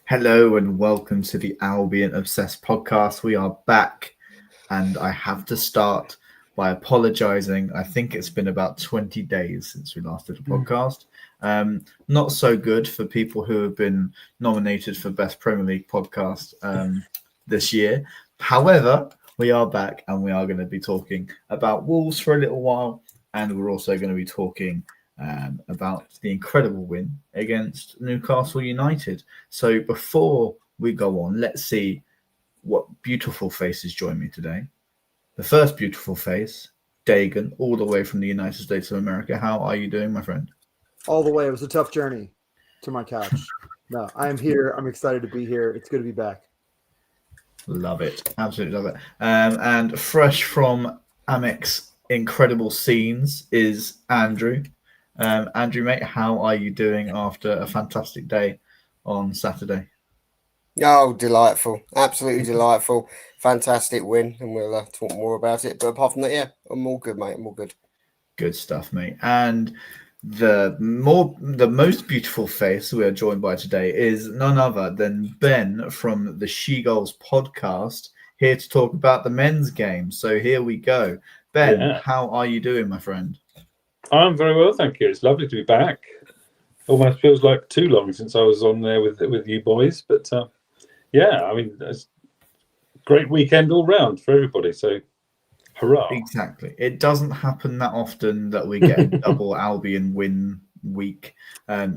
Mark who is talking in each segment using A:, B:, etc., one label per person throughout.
A: Hello and welcome to the Albion Obsessed podcast. We are back, and I have to start by apologising. I think it's been about 20 days since we last did a podcast. Not so good for people who have been nominated for Best Premier League Podcast this year. However, we are back and we are going to be talking about Wolves for a little while, and we're also going to be talking about the incredible win against Newcastle United. So before we go on, let's see what beautiful faces join me today. The first beautiful face, Dagan, all the way from the United States of America. How are you doing, my friend?
B: All the way. It was a tough journey to my couch. No, I'm here. I'm excited to be here. It's good to be back.
A: Love it. Absolutely love it. And fresh from Amex's incredible scenes is Andrew. Andrew, mate, how are you doing after a fantastic day on Saturday?
C: Oh, delightful. Absolutely delightful. Fantastic win, and we'll talk more about it. But apart from that, yeah, I'm all good, mate. I'm all good.
A: Good stuff, mate. And the most beautiful face we are joined by today is none other than Ben from the She-Goals podcast, here to talk about the men's game. So here we go. Ben, How are you doing, my friend?
D: I'm very well, thank you. It's lovely to be back. Almost feels like too long since I was on there with you boys, but yeah, I mean, it's a great weekend all round for everybody. So, hurrah!
A: Exactly. It doesn't happen that often that we get a double Albion win week,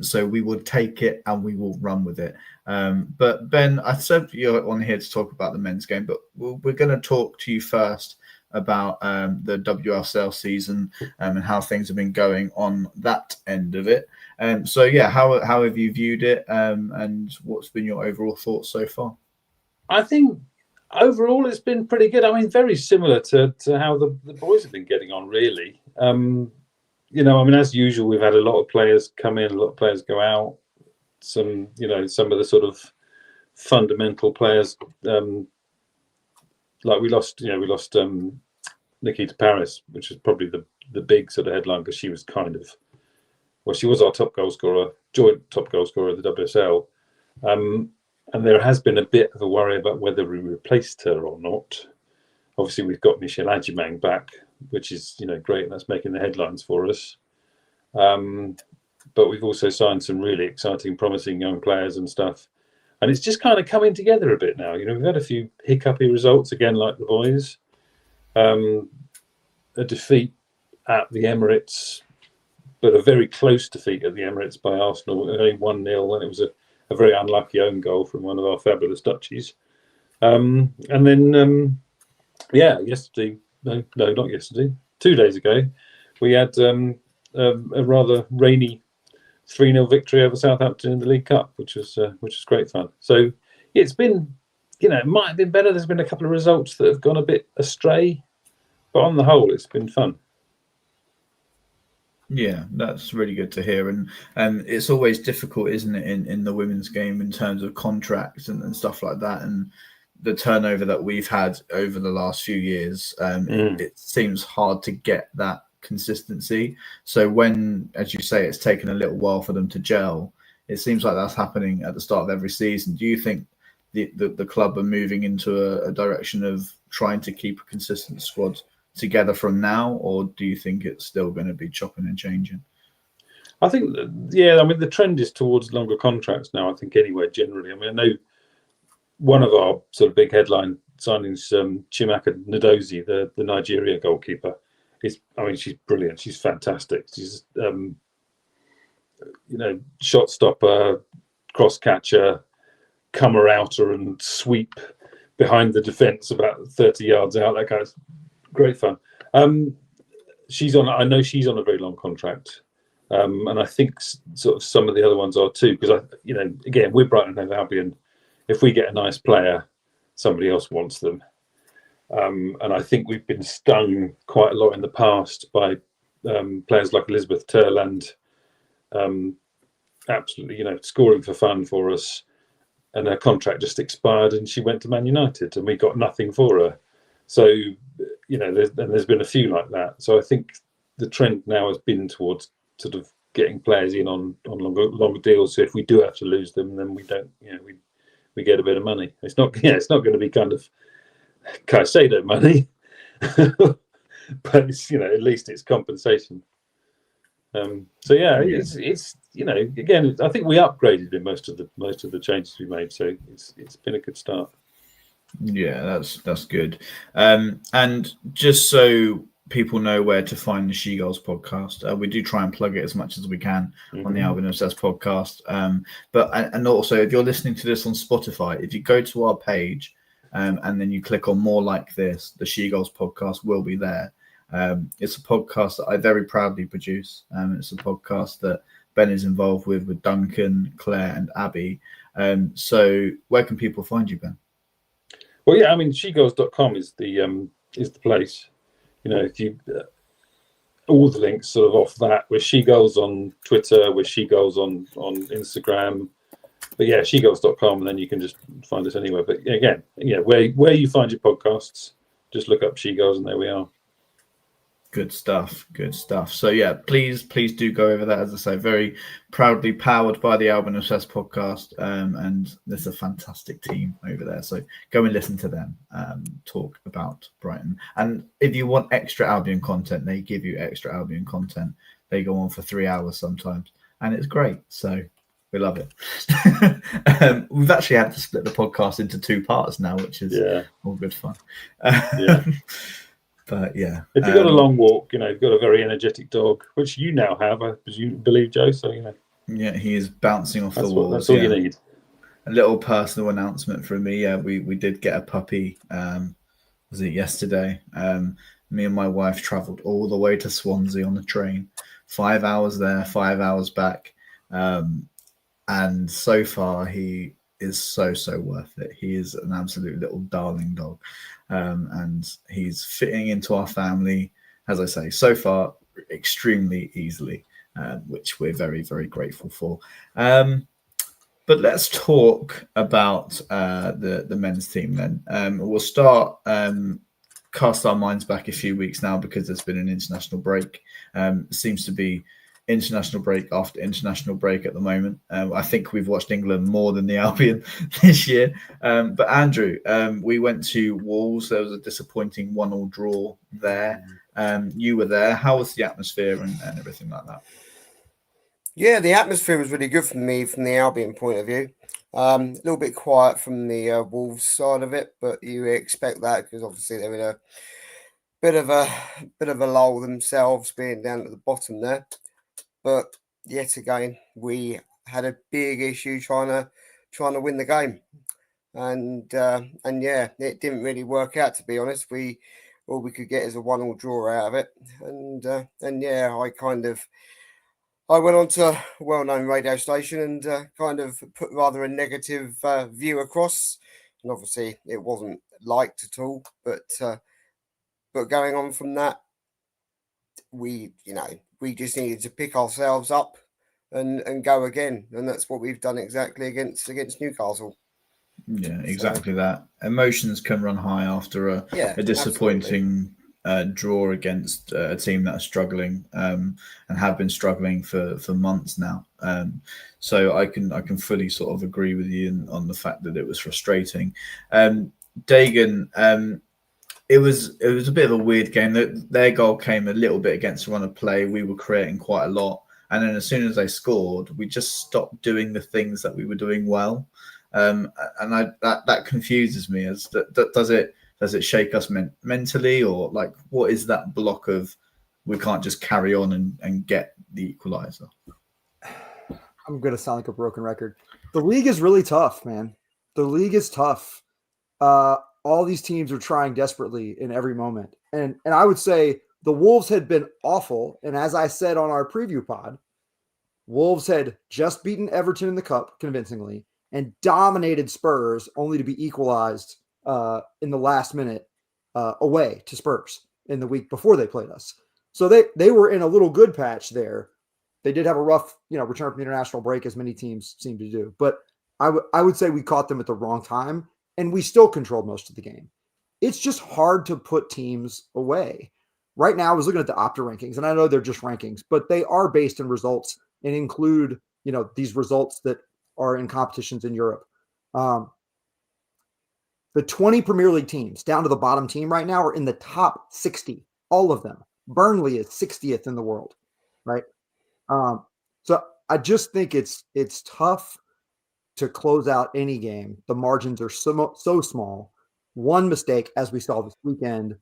A: so we will take it and we will run with it. But Ben, I said you're on here to talk about the men's game, but we're going to talk to you first about the WSL season and how things have been going on that end of it. So yeah, how have you viewed it, and what's been your overall thoughts so far?
D: I think overall it's been pretty good. I mean, very similar to how the boys have been getting on, really. I mean, as usual, we've had a lot of players come in, a lot of players go out. Some of the sort of fundamental players, like we lost Nikita Paris, which is probably the big sort of headline, because she was she was our top goal scorer, joint top goal scorer of the WSL. And there has been a bit of a worry about whether we replaced her or not. Obviously, we've got Michelle Adjumang back, which is great, and that's making the headlines for us. But we've also signed some really exciting, promising young players and stuff. And it's just kind of coming together a bit now. We've had a few hiccupy results again, like the boys. A defeat at the Emirates, but a very close defeat at the Emirates by Arsenal, only 1-0, and it was a very unlucky own goal from one of our fabulous Dutchies. And then, yesterday, no, not yesterday, 2 days ago, we had a rather rainy 3-0 victory over Southampton in the League Cup, which was great fun. So it's been, it might have been better. There's been a couple of results that have gone a bit astray, but on the whole, it's been fun.
A: Yeah, that's really good to hear. And it's always difficult, isn't it, in the women's game in terms of contracts and stuff like that, and the turnover that we've had over the last few years. It seems hard to get that consistency. So when, as you say, it's taken a little while for them to gel, it seems like that's happening at the start of every season. Do you think the club are moving into a direction of trying to keep a consistent squad together from now, or do you think it's still going to be chopping and changing?
D: I think, the trend is towards longer contracts now, I think, anyway, generally. I mean, I know one of our sort of big headline signings, Chimaka Ndozi, the Nigeria goalkeeper, she's brilliant. She's fantastic. She's, shot stopper, cross catcher, comer outer, and sweep behind the defence about 30 yards out. That guy's great fun. I know she's on a very long contract, and I think sort of some of the other ones are too. Because again, we're Brighton and Albion. If we get a nice player, somebody else wants them. And I think we've been stung quite a lot in the past by players like Elizabeth Turland, absolutely, scoring for fun for us, and her contract just expired, and she went to Man United, and we got nothing for her. So, there's been a few like that. So I think the trend now has been towards getting players in on longer deals. So if we do have to lose them, then we don't, we get a bit of money. It's not it's not going to be kind of Caicedo money, but it's at least it's compensation. So it's again, I think we upgraded in most of the changes we made, so it's been a good start.
A: Yeah, that's good. And just so people know where to find the She Goals podcast, we do try and plug it as much as we can on the Albion Obsessed podcast. But also, if you're listening to this on Spotify, if you go to our page and then you click on More Like This, the She Goals podcast will be there. It's a podcast that I very proudly produce. It's a podcast that Ben is involved with Duncan, Claire, and Abby. So where can people find you, Ben?
D: Well, yeah, I mean, shegoals.com is the place. If you all the links sort of off that. We're She Goals on Twitter. We're She Goals on Instagram. But yeah, shegoals.com, and then you can just find us anywhere. But again, where you find your podcasts, just look up She Goals, and there we are.
A: Good stuff. So yeah, please do go over that. As I say, very proudly powered by the Albion Obsessed podcast, and there's a fantastic team over there. So go and listen to them talk about Brighton. And if you want extra Albion content, they give you extra Albion content. They go on for 3 hours sometimes, and it's great. So we love it. We've actually had to split the podcast into 2 parts now, which is all good fun. But yeah,
D: if you've got a long walk, you've got a very energetic dog, which you now have, I believe, Joe. So
A: yeah, he is bouncing off the walls.
D: That's all you need.
A: A little personal announcement from me. Yeah, we did get a puppy. Was it yesterday? Me and my wife travelled all the way to Swansea on the train, 5 hours there, 5 hours back, and so far he is so worth it. He is an absolute little darling dog. And he's fitting into our family, as I say, so far extremely easily, which we're very, very grateful for. But let's talk about the men's team then. We'll start cast our minds back a few weeks now, because there's been an international break. Seems to be international break after international break at the moment. I think we've watched England more than the Albion this year. But Andrew, we went to Wolves. There was a disappointing 1-1 draw there. You were there. How was the atmosphere and everything like that?
C: Yeah, the atmosphere was really good for me from the Albion point of view. A little bit quiet from the Wolves side of it, but you expect that because obviously they're in a bit of a lull themselves, being down at the bottom there. But yet again, we had a big issue trying to win the game, and yeah, it didn't really work out, to be honest. All we could get is a 1-1 draw out of it, and yeah, I went on to a well-known radio station and kind of put rather a negative view across, and obviously it wasn't liked at all. But going on from that, we just needed to pick ourselves up and go again, and that's what we've done exactly against Newcastle.
A: Yeah, exactly that. Emotions can run high after a disappointing draw against a team that's struggling and have been struggling for months now. So I can fully sort of agree with you on the fact that it was frustrating. Dagan, it was a bit of a weird game. Their goal came a little bit against the run of play. We were creating quite a lot, and then as soon as they scored, we just stopped doing the things that we were doing well. And that confuses me. Does it shake us mentally, or like what is that block of we can't just carry on and get the equaliser?
B: I'm gonna sound like a broken record. The league is really tough, man. The league is tough. All these teams are trying desperately in every moment. And I would say the Wolves had been awful. And as I said on our preview pod, Wolves had just beaten Everton in the Cup convincingly and dominated Spurs, only to be equalized in the last minute away to Spurs in the week before they played us. So they were in a little good patch there. They did have a rough, return from the international break, as many teams seem to do. But I would say we caught them at the wrong time, and we still controlled most of the game. It's just hard to put teams away. Right now, I was looking at the Opta rankings, and I know they're just rankings, but they are based in results and include, these results that are in competitions in Europe. The 20 Premier League teams down to the bottom team right now are in the top 60, all of them. Burnley is 60th in the world, right? So I just think it's tough to close out any game. The margins are so small. One mistake, as we saw this weekend,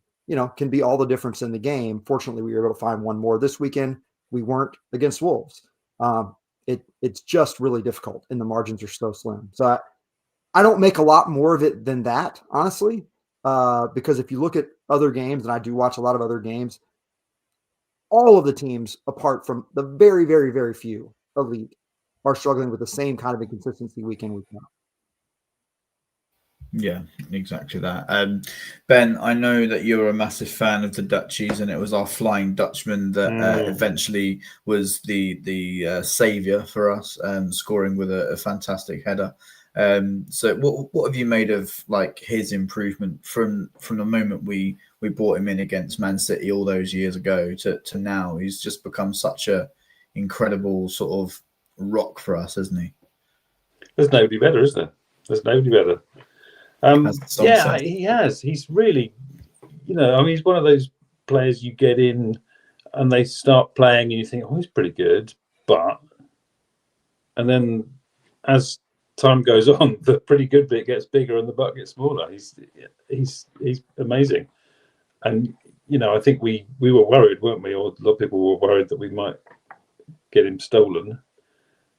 B: can be all the difference in the game. Fortunately, we were able to find one more this weekend. We weren't against Wolves. It's just really difficult, and the margins are so slim. So I don't make a lot more of it than that, honestly, because if you look at other games, and I do watch a lot of other games, all of the teams, apart from the very, very, very few elite, are struggling with the same kind of inconsistency week in, week out.
A: Yeah, exactly that. Ben, I know that you're a massive fan of the Dutchies, and it was our Flying Dutchman that eventually was the saviour for us, scoring with a fantastic header. So what have you made of like his improvement from the moment we brought him in against Man City all those years ago to now? He's just become such a incredible sort of rock for us, hasn't he?
D: There's nobody better, is there? There's nobody better. He has. He's really, he's one of those players you get in and they start playing and you think, oh, he's pretty good, and then as time goes on, the pretty good bit gets bigger and the butt gets smaller. He's amazing, and I think we were worried, weren't we? Or a lot of people were worried that we might get him stolen,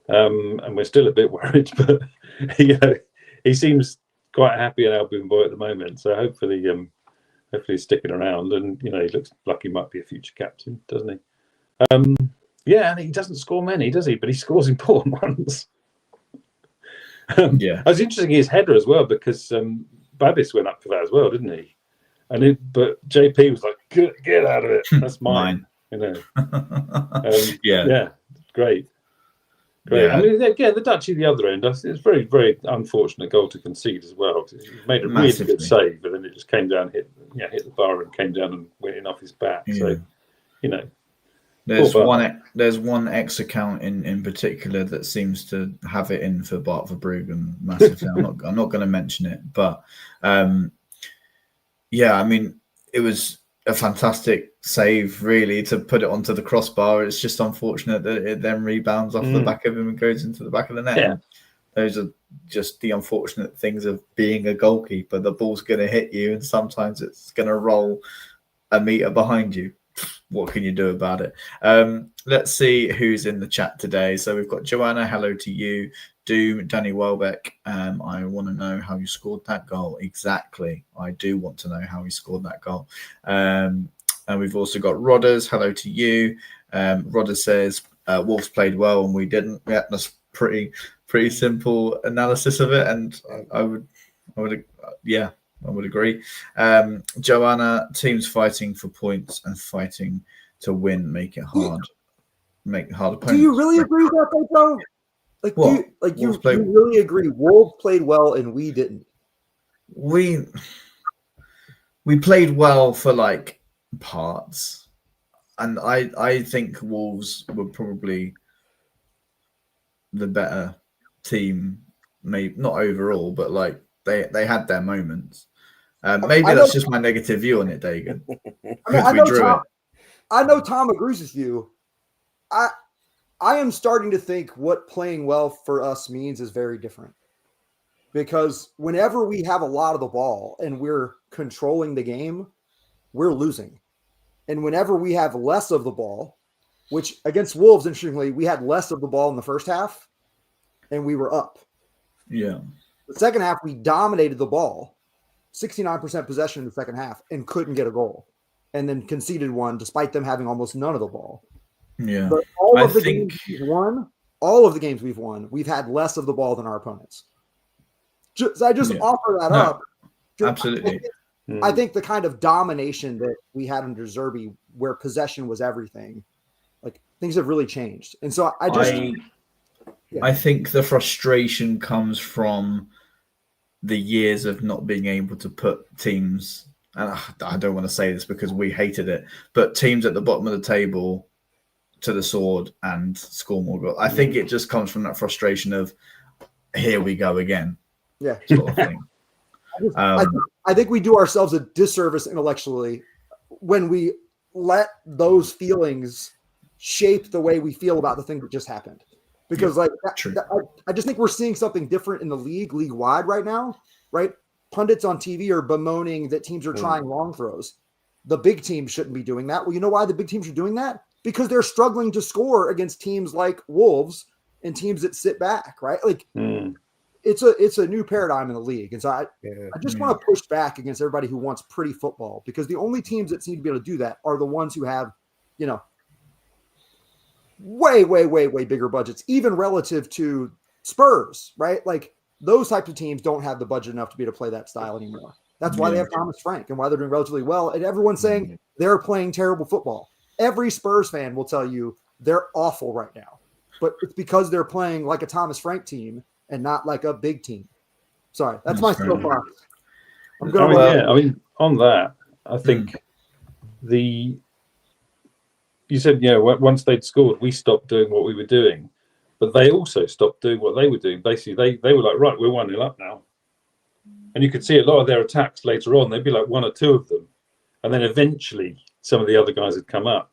D: and we're still a bit worried. But he seems quite happy at Albion Boy at the moment. So hopefully he's sticking around, and he looks like he might be a future captain, doesn't he? And he doesn't score many, does he? But he scores important ones. I was interested in his header as well, because Babis went up for that as well, didn't he? But JP was like, get out of it, that's mine. Great. Yeah. I mean, the Dutchie the other end, it's very, very unfortunate goal to concede as well. He made a really good save, but then it just came down, hit the bar and came down and went in off his back. So,
A: there's one X account in particular that seems to have it in for Bart Verbruggen massively. I'm not going to mention it, but I mean, it was a fantastic save, really, to put it onto the crossbar. It's just unfortunate that it then rebounds off the back of him and goes into the back of the net. Yeah. Those are just the unfortunate things of being a goalkeeper. The ball's going to hit you, and sometimes it's going to roll a meter behind you. What can you do about it? Let's see who's in the chat today. So we've got Joanna, hello to you. Doom, Danny Welbeck, I want to know how you scored that goal. Exactly. I do want to know how he scored that goal. And we've also got Rodders, hello to you. Rodders says, Wolves played well and we didn't. Yeah, that's pretty simple analysis of it. And I would agree. Joanna, teams fighting for points and fighting to win make it hard. Make hard opponents.
B: Do you really agree with that, though? You really agree? Wolves played well and we didn't.
A: We played well for like parts, and I think Wolves were probably the better team. Maybe not overall, but like they had their moments. Maybe that's just my negative view on it, Dagan.
B: I know Tom agrees with you. I am starting to think what playing well for us means is very different, because whenever we have a lot of the ball and we're controlling the game, we're losing. And whenever we have less of the ball, which against Wolves, interestingly, we had less of the ball in the first half and we were up.
A: Yeah.
B: The second half, we dominated the ball, 69% possession in the second half, and couldn't get a goal, and then conceded one despite them having almost none of the ball.
A: Yeah,
B: but all of the games we've won, we've had less of the ball than our opponents. I just offer that up.
A: Absolutely.
B: I think the kind of domination that we had under Zerbi, where possession was everything, like things have really changed. And so
A: I think the frustration comes from the years of not being able to put teams, and I don't want to say this because we hated it, but teams at the bottom of the table to the sword and score more goals. I think it just comes from that frustration of here we go again.
B: Yeah.
A: Sort of thing.
B: I think we do ourselves a disservice intellectually when we let those feelings shape the way we feel about the thing that just happened. Because I just think we're seeing something different in the league wide right now, right? Pundits on TV are bemoaning that teams are trying long throws. The big teams shouldn't be doing that. Well, you know why the big teams are doing that? Because they're struggling to score against teams like Wolves and teams that sit back, right? Like it's a new paradigm in the league. And so I just want to push back against everybody who wants pretty football, because the only teams that seem to be able to do that are the ones who have, way, way, way, way bigger budgets, even relative to Spurs, right? Like those types of teams don't have the budget enough to be able to play that style anymore. That's why they have Thomas Frank and why they're doing relatively well. And everyone's saying they're playing terrible football. Every Spurs fan will tell you they're awful right now, but it's because they're playing like a Thomas Frank team and not like a big team. Sorry, that's my soapbox.
D: On that, I think you said, once they'd scored, we stopped doing what we were doing, but they also stopped doing what they were doing. Basically, they were like, right, we're 1-0 up now. And you could see a lot of their attacks later on. They'd be like one or two of them. And then eventually some of the other guys had come up.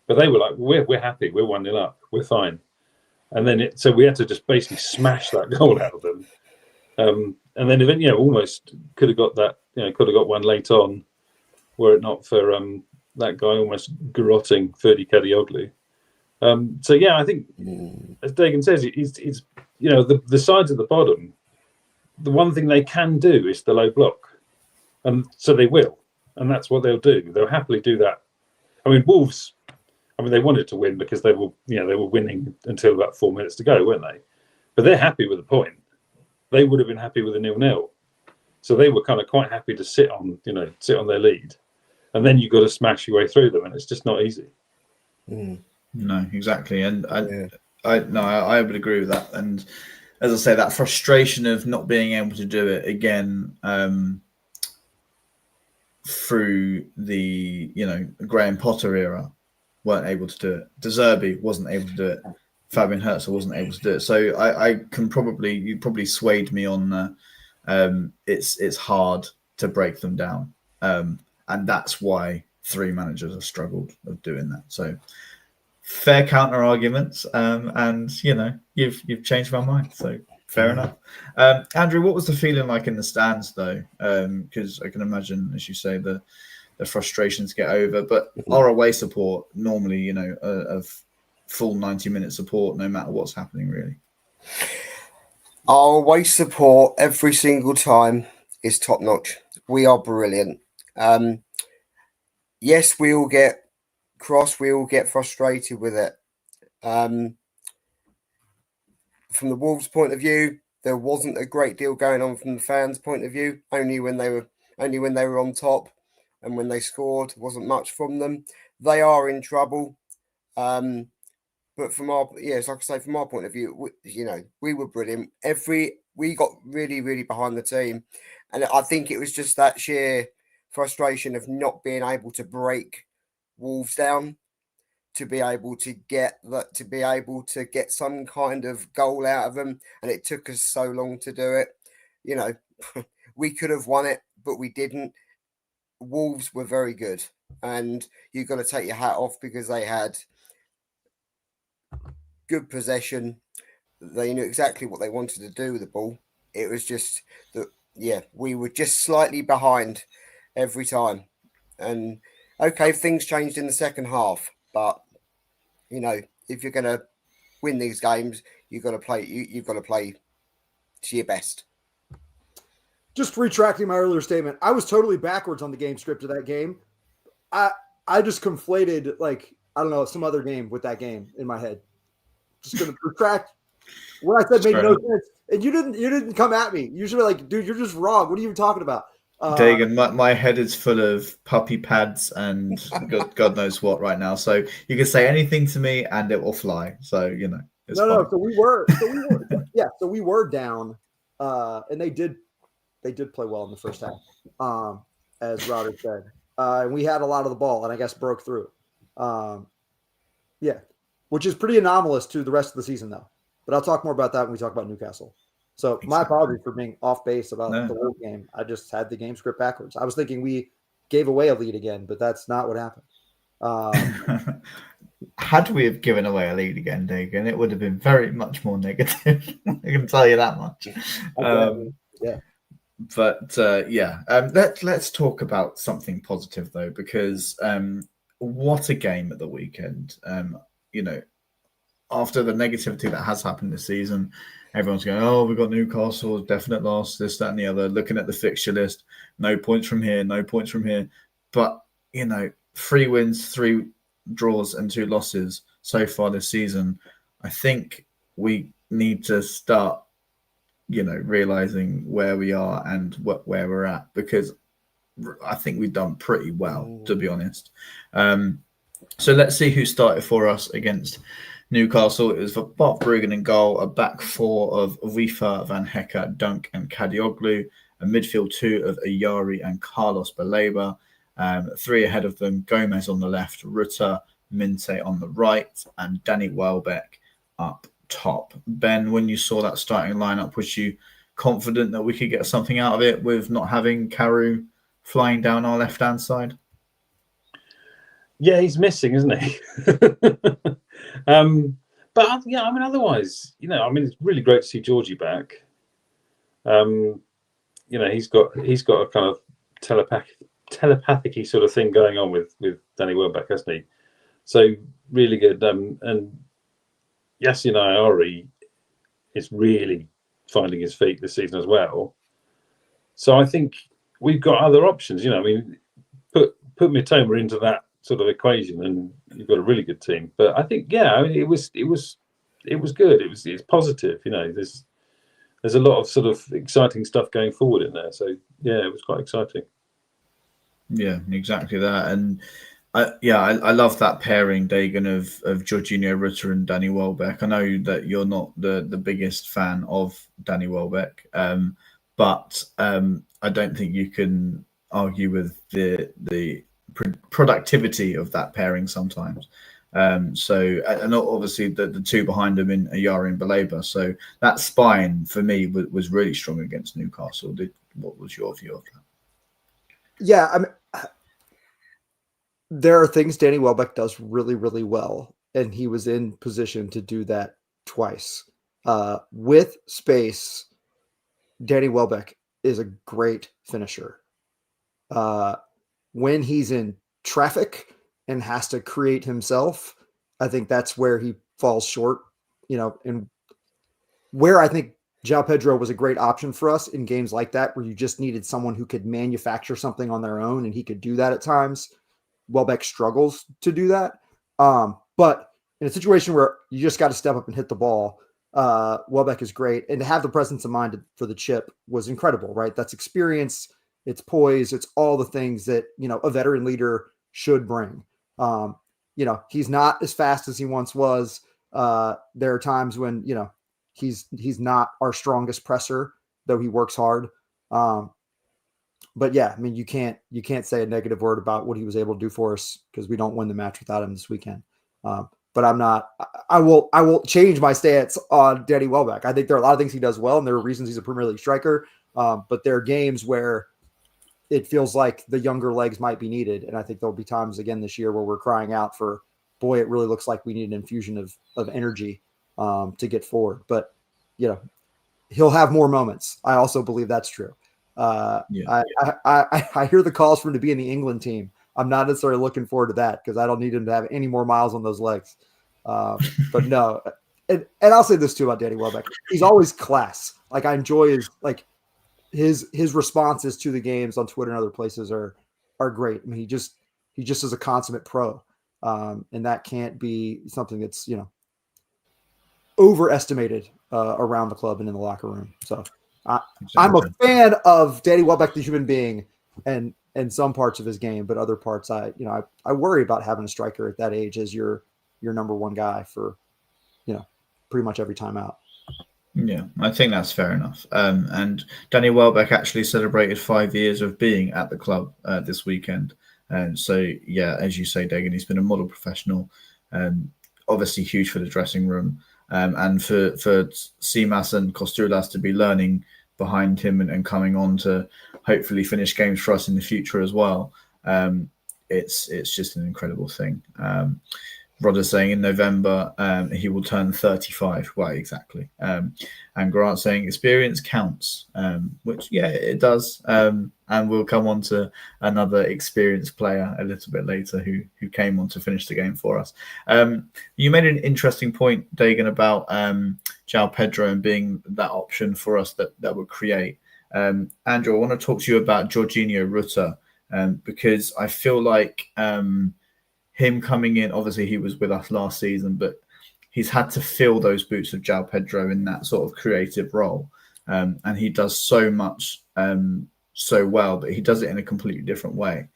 D: But they were like, we're happy. We're 1-0 up. We're fine. And then so we had to just basically smash that goal out of them. And then almost could have got that, could have got one late on, were it not for that guy almost garrotting Ferdy Kadioglu. I think, as Dagan says, it's the sides at the bottom, the one thing they can do is the low block. And so they will. And that's what they'll do. They'll happily do that. I mean, Wolves, they wanted to win because they were winning until about 4 minutes to go, weren't they? But they're happy with a point. They would have been happy with a 0-0. So they were kind of quite happy to sit on their lead. And then you've got to smash your way through them, and it's just not easy.
A: No, exactly. And I would agree with that. And as I say, that frustration of not being able to do it again through the Graham Potter era, weren't able to do it. De Zerbi wasn't able to do it. Fabian Herzl wasn't able to do it. So I can you probably swayed me on it's hard to break them down. And that's why 3 managers have struggled of doing that. So fair counter arguments. And you've changed my mind. So fair enough. Andrew, what was the feeling like in the stands though? Because I can imagine, as you say, the frustrations get over, but our away support normally, of full 90-minute support, no matter what's happening, really.
C: Our away support every single time is top notch. We are brilliant. Yes, we all get cross, we all get frustrated with it. From the Wolves' point of view, there wasn't a great deal going on from the fans' point of view. Only when they were on top, and when they scored, wasn't much from them. They are in trouble. But from our point of view, we were brilliant. We got really, really behind the team, and I think it was just that sheer frustration of not being able to break Wolves down, to be able to get some kind of goal out of them, and it took us so long to do it. We could have won it, but we didn't. Wolves were very good, and you've got to take your hat off because they had good possession. They knew exactly what they wanted to do with the ball. It was just that, we were just slightly behind every time. And okay, things changed in the second half, but if you're going to win these games, you've got to play. You've got to play to your best.
B: Just retracting my earlier statement, I was totally backwards on the game script of that game. I just conflated some other game with that game in my head. Just going to retract what I said made no sense, and you didn't come at me. You should be like, dude, you're just wrong. What are you even talking about?
A: Dagan, my head is full of puppy pads and God knows what right now. So you can say anything to me and it will fly. So it's fine.
B: No. So we were down, and they did play well in the first half, as Roderick said. And we had a lot of the ball, and I guess broke through. Which is pretty anomalous to the rest of the season, though. But I'll talk more about that when we talk about Newcastle. So my
A: Exactly.
B: apologies for being off base about
A: No.
B: the Wolves game. I just had the game script backwards. I was thinking we gave away a lead again, but that's not what happened.
A: Had we have given away a lead again, Dagan, it would have been very much more negative. I can tell you that much.
B: Yeah.
A: But let's talk about something positive though, because what a game at the weekend. After the negativity that has happened this season, everyone's going, "Oh, we've got Newcastle, definite loss, this, that, and the other." Looking at the fixture list, no points from here, no points from here. But 3 wins, 3 draws, and 2 losses so far this season. I think we need to start realizing where we are and where we're at, because I think we've done pretty well, to be honest. So let's see who started for us against Newcastle. It was for Bart Bruggen in goal, a back 4 of Wifa, Van Hecke, Dunk, and Kadioglu, a midfield 2 of Ayari and Carlos Baleba, 3 ahead of them, Gomez on the left, Rutter, Minte on the right, and Danny Welbeck up top. Ben, when you saw that starting lineup, was you confident that we could get something out of it with not having Carew flying down our left-hand side?
D: Yeah, he's missing, isn't he? But yeah, otherwise, it's really great to see Georgie back. He's got a kind of telepathic sort of thing going on with Danny Welbeck, hasn't he? So really good. And Yasin Ayari is really finding his feet this season as well. So I think we've got other options. Put Mitoma into that sort of equation, and you've got a really good team. But I think, it was good. It's positive. There's a lot of sort of exciting stuff going forward in there. So yeah, it was quite exciting.
A: Yeah, exactly that. And I love that pairing, Dagan, of Jorginho Rutter and Danny Welbeck. I know that you're not the biggest fan of Danny Welbeck, but I don't think you can argue with the productivity of that pairing sometimes. And obviously the 2 behind him in Ayari and Baleba. So that spine for me was really strong against Newcastle. What was your view of that?
B: Yeah, there are things Danny Welbeck does really, really well, and he was in position to do that twice. With space, Danny Welbeck is a great finisher. When he's in traffic and has to create himself, I think that's where he falls short, and where I think João Pedro was a great option for us in games like that, where you just needed someone who could manufacture something on their own, and he could do that at times. Welbeck struggles to do that. But in a situation where you just got to step up and hit the ball, Welbeck is great. And to have the presence of mind for the chip was incredible, right? That's experience, it's poise, it's all the things that, a veteran leader should bring. He's not as fast as he once was. There are times when, he's not our strongest presser, though he works hard. But yeah, you can't say a negative word about what he was able to do for us, because we don't win the match without him this weekend. But I will change my stance on Danny Welbeck. I think there are a lot of things he does well, and there are reasons he's a Premier League striker. But there are games where it feels like the younger legs might be needed. And I think there'll be times again this year where we're crying out for, boy, it really looks like we need an infusion of energy to get forward. But, he'll have more moments. I also believe that's true. I hear the calls for him to be in the England team. I'm not necessarily looking forward to that, because I don't need him to have any more miles on those legs. But no, and I'll say this too about Danny Welbeck. He's always class. Like, I enjoy his responses to the games on Twitter and other places are great. He just is a consummate pro. And that can't be something that's, overestimated around the club and in the locker room. So I'm a fan of Danny Welbeck, the human being, and some parts of his game, but other parts, I worry about having a striker at that age as your number one guy for, pretty much every time out.
A: Yeah, I think that's fair enough. And Danny Welbeck actually celebrated 5 years of being at the club this weekend. And so, yeah, as you say, Dagan, he's been a model professional, obviously huge for the dressing room. and for Simas and Kostulas to be learning behind him and coming on to hopefully finish games for us in the future as well. It's just an incredible thing. Rodder's saying in November he will turn 35. Well, exactly. And Grant saying experience counts, which, yeah, it does. And we'll come on to another experienced player a little bit later who came on to finish the game for us. You made an interesting point, Dagan, about João Pedro and being that option for us that would create. Andrew, I want to talk to you about Jorginho Rutter, because I feel like him coming in, obviously he was with us last season, but he's had to fill those boots of João Pedro in that sort of creative role. And he does so much so well, but he does it in a completely different way.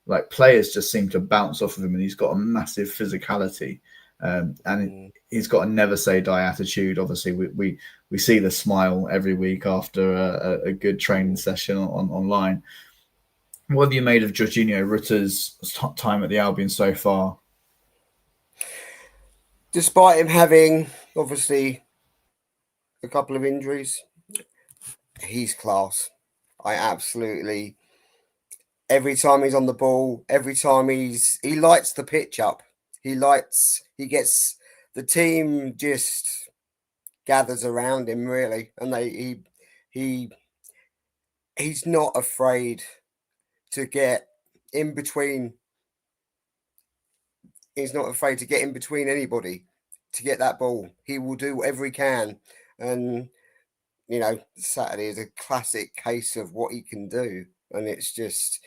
A: Like, players just seem to bounce off of him, and he's got a massive physicality. And he's got a never say die attitude. Obviously, we see the smile every week after a good training session online. What have you made of Jorginho Rutter's time at the Albion so far?
C: Despite him having, obviously, a couple of injuries, he's class. Every time he's on the ball, every time he lights the pitch up. He gets the team just gathers around him, really, and he's not afraid to get in between. He's not afraid to get in between anybody to get that ball. He will do whatever he can. And, Saturday is a classic case of what he can do. And it's just,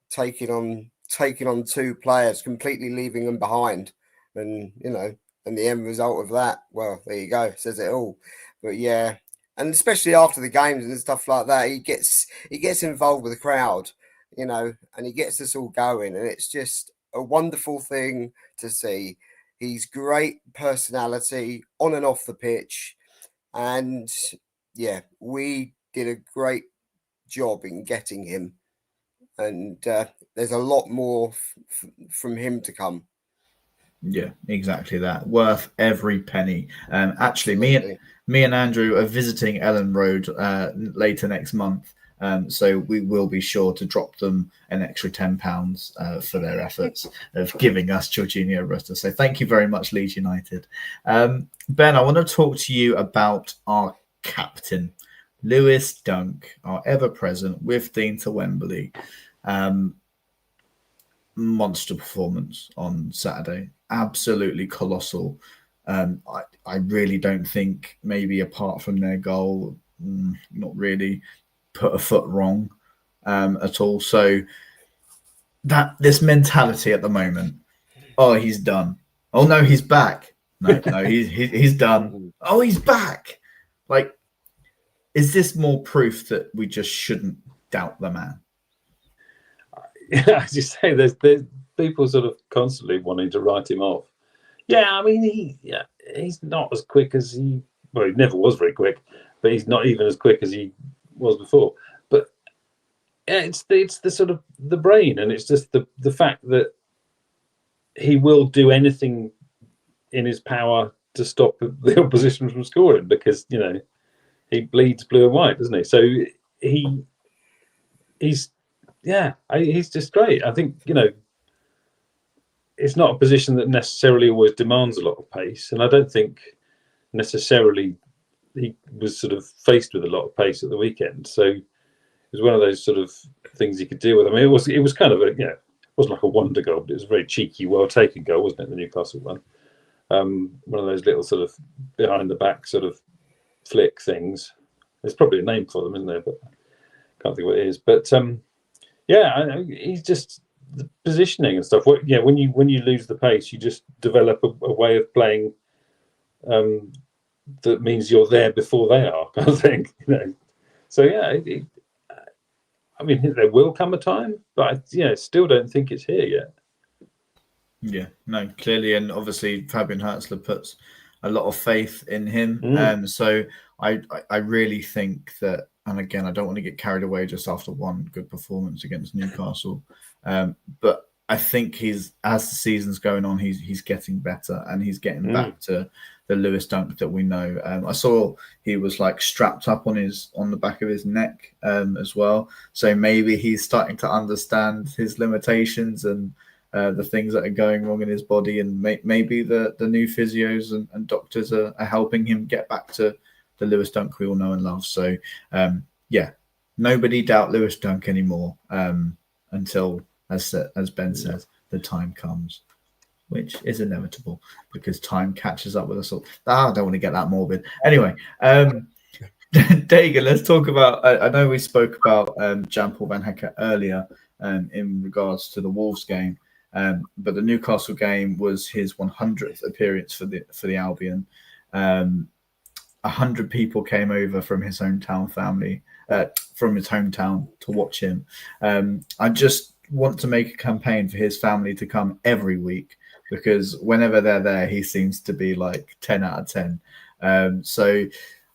C: taking on two players, completely leaving them behind. And, and the end result of that, well, there you go, says it all. But yeah, and especially after the games and stuff like that, he gets involved with the crowd, and he gets us all going. And it's just a wonderful thing to see. He's great personality on and off the pitch. And yeah, we did a great job in getting him. And there's a lot more from him to come.
A: Yeah, exactly that. Worth every penny. Actually, me and Andrew are visiting Ellen Road later next month. So we will be sure to drop them an extra £10 for their efforts of giving us Jorginho Rutter. So thank you very much, Leeds United. Ben, I want to talk to you about our captain, Lewis Dunk, our ever-present with Dean to Wembley. Monster performance on Saturday. Absolutely colossal. I really don't think, maybe apart from their goal, not really put a foot wrong at all. So this mentality at the moment, oh, he's done. Oh no, he's back. No, he's done. Oh, he's back. Like, is this more proof that we just shouldn't doubt the man?
D: Yeah, as you say, there's people sort of constantly wanting to write him off. Yeah, I mean, he's not as quick as he never was very quick, but he's not even as quick as he was before. But yeah, it's the sort of the brain, and it's just the fact that he will do anything in his power to stop the opposition from scoring, because he bleeds blue and white, doesn't he? So he's just great. I think it's not a position that necessarily always demands a lot of pace, and I don't think necessarily he was sort of faced with a lot of pace at the weekend. So it was one of those sort of things he could deal with. I mean, it was kind of it wasn't like a wonder goal, but it was a very cheeky, well taken goal, wasn't it? The Newcastle one, one of those little sort of behind the back sort of flick things. There's probably a name for them, isn't there? But I can't think what it is. But he's just the positioning and stuff. When you lose the pace, you just develop a way of playing that means you're there before they are, kind of thing. So I mean, there will come a time, but I still don't think it's here yet.
A: Yeah, no, clearly, and obviously Fabian Hertzler puts a lot of faith in him. So I really think that, and again, I don't want to get carried away just after one good performance against Newcastle, but I think he's, as the season's going on, he's getting better, and he's getting back to the Lewis Dunk that we know. I saw he was like strapped up on the back of his neck as well. So maybe he's starting to understand his limitations and the things that are going wrong in his body, and maybe the new physios and doctors are helping him get back to the Lewis Dunk we all know and love. So yeah, nobody doubt Lewis Dunk anymore until, as Ben says, the time comes, which is inevitable because time catches up with us all. I don't want to get that morbid. Anyway, Dagan, let's talk about. I know we spoke about Jan-Paul Van Hecke earlier in regards to the Wolves game, but the Newcastle game was his 100th appearance for the Albion. 100 people came over from his hometown to watch him. I just want to make a campaign for his family to come every week, because whenever they're there, he seems to be like 10 out of 10. So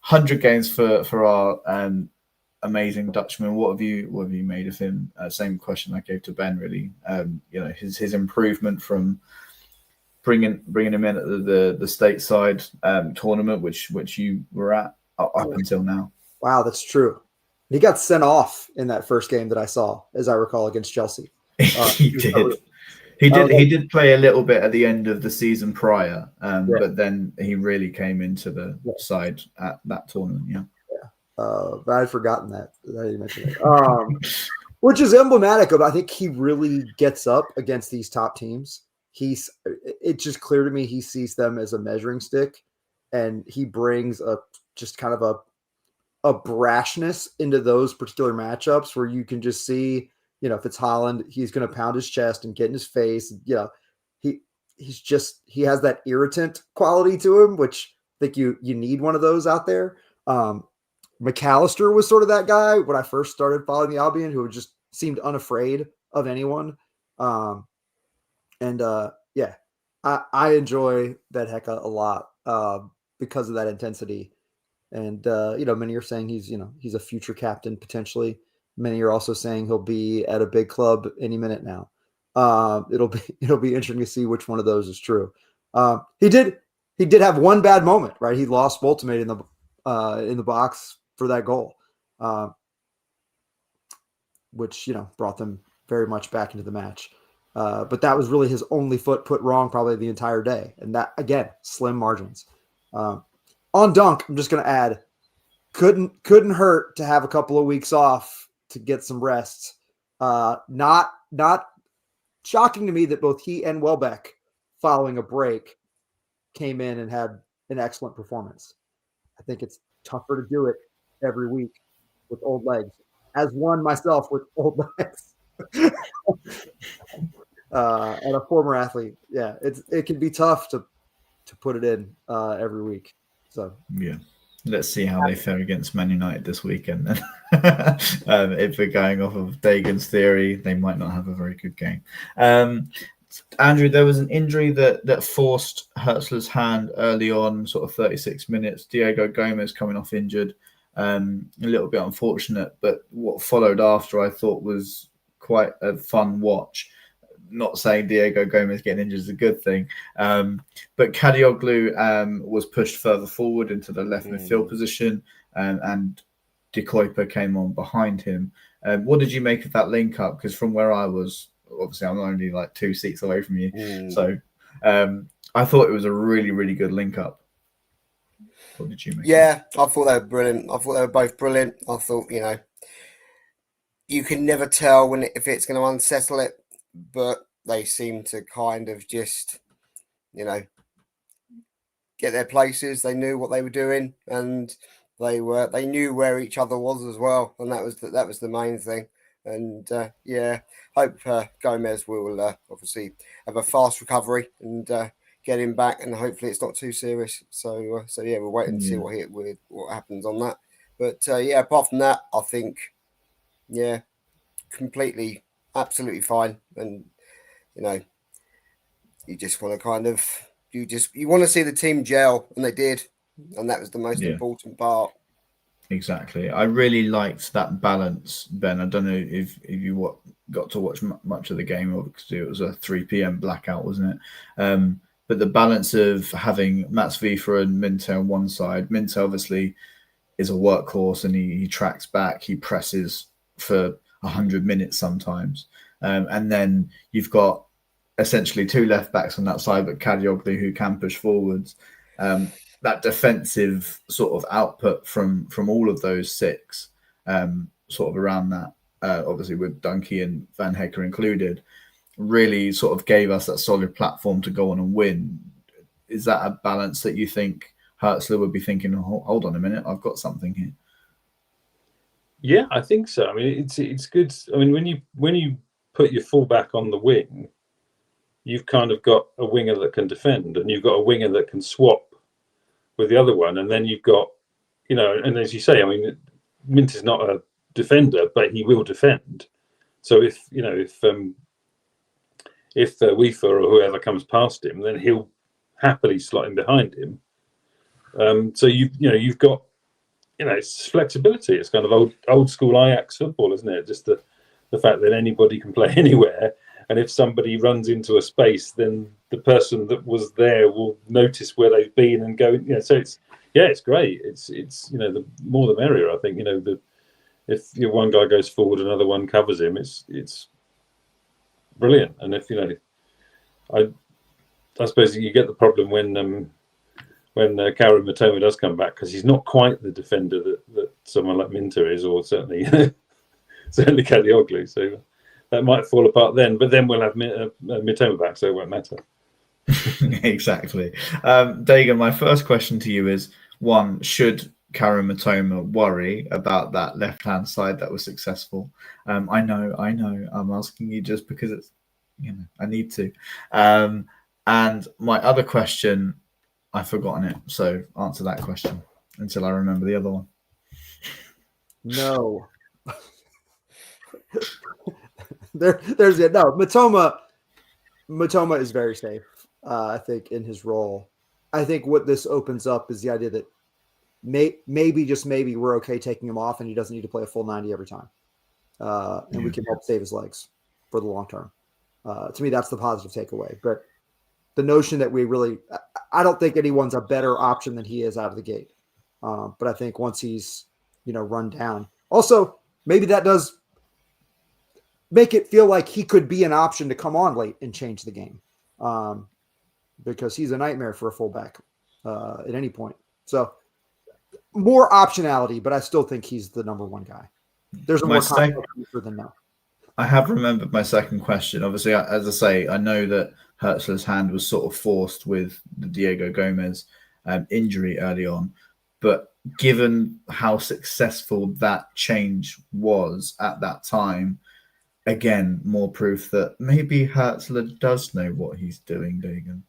A: 100 games for our amazing Dutchman. What have you made of him? Same question I gave to Ben, really. His improvement from bringing him in at the stateside tournament, which you were at up until now.
B: Wow, that's true. He got sent off in that first game that I saw, as I recall, against Chelsea.
A: He did. He did play a little bit at the end of the season prior, but then he really came into the side at that tournament. Yeah.
B: But I'd forgotten that you mentioned it. Which is emblematic of, I think he really gets up against these top teams. It's just clear to me he sees them as a measuring stick, and he brings just kind of a brashness into those particular matchups where you can just see, if it's Haaland, he's going to pound his chest and get in his face. He has that irritant quality to him, which I think you need one of those out there. McAllister was sort of that guy when I first started following the Albion, who just seemed unafraid of anyone. I enjoy that Hecke a lot because of that intensity. And, many are saying he's a future captain potentially. Many are also saying he'll be at a big club any minute now. It'll be interesting to see which one of those is true. He did have one bad moment, right? He lost ultimate in the box for that goal, which, brought them very much back into the match. But that was really his only foot put wrong probably the entire day. And that, again, slim margins. On Dunk, I'm just going to add, couldn't hurt to have a couple of weeks off to get some rest. Not shocking to me that both he and Welbeck, following a break, came in and had an excellent performance. I think it's tougher to do it every week with old legs, as one myself with old legs. And a former athlete. Yeah, it can be tough to put it in every week. So
A: yeah, let's see how they fare against Man United this weekend. Then, if we're going off of Dagan's theory, they might not have a very good game. Andrew, there was an injury that forced Hertzler's hand early on, sort of 36 minutes. Diego Gomez coming off injured, a little bit unfortunate, but what followed after I thought was quite a fun watch. Not saying Diego Gomez getting injured is a good thing, but Kadioglu was pushed further forward into the left midfield position, and De Kuyper came on behind him. What did you make of that link up? Because from where I was, obviously I'm only like 2 seats away from you, so I thought it was a really, really good link up. What did you make?
C: Yeah, I thought they were brilliant. I thought they were both brilliant. I thought, you can never tell if it's going to unsettle it, but they seem to kind of just, get their places. They knew what they were doing, and they knew where each other was as well, and that was the main thing. And hope Gomez will obviously have a fast recovery and get him back, and hopefully it's not too serious. So we'll wait and see what happens on that. But apart from that, I think completely, absolutely fine. And you just want to you want to see the team gel, and they did, and that was the most important part.
A: Exactly. I really liked that balance, Ben. I don't know if you got to watch much of the game, obviously it was a 3 p.m. blackout, wasn't it? But the balance of having Mats Vifa and Minter on one side, Minter obviously is a workhorse and he tracks back, he presses for 100 minutes sometimes. And then you've got essentially two left backs on that side, but Kadioglu who can push forwards. That defensive sort of output from all of those six, sort of around that, obviously with Dunkey and Van Hecker included, really sort of gave us that solid platform to go on and win. Is that a balance that you think Hertzler would be thinking, oh, hold on a minute, I've got something here?
D: Yeah, I think so. I mean, it's good. I mean, when you put your fullback on the wing, you've kind of got a winger that can defend, and you've got a winger that can swap with the other one, and then you've got, and as you say, I mean, Mint is not a defender, but he will defend. So if Weaver or whoever comes past him, then he'll happily slot in behind him. So you've got, it's flexibility. It's kind of old school Ajax football, isn't it? Just the fact that anybody can play anywhere, and if somebody runs into a space, then the person that was there will notice where they've been and go. So it's great. It's the more the merrier. I think if one guy goes forward, another one covers him. It's brilliant. And if I suppose you get the problem when Karim Matoma does come back, because he's not quite the defender that someone like Minter is, or certainly Kadioglu. So that might fall apart then. But then we'll have Matoma back, so it won't matter.
A: Exactly. Dagan, my first question to you is, one, should Karim Matoma worry about that left-hand side that was successful? I know. I'm asking you just because it's, I need to. And my other question, I've forgotten it. So answer that question until I remember the other one.
B: No. There's it. No, Matoma is very safe, I think, in his role. I think what this opens up is the idea that maybe, just maybe, we're okay taking him off and he doesn't need to play a full 90 every time. And we can help save his legs for the long term. To me, that's the positive takeaway. But the notion that I don't think anyone's a better option than he is out of the gate. But I think once he's, run down. Also, maybe that does make it feel like he could be an option to come on late and change the game. Because he's a nightmare for a fullback at any point. So more optionality, but I still think he's the number one guy. There's a more complex answer than no.
A: I have remembered my second question. Obviously, as I say, I know that Hertzler's hand was sort of forced with the Diego Gomez injury early on. But given how successful that change was at that time, again, more proof that maybe Hertzler does know what he's doing, Dagan.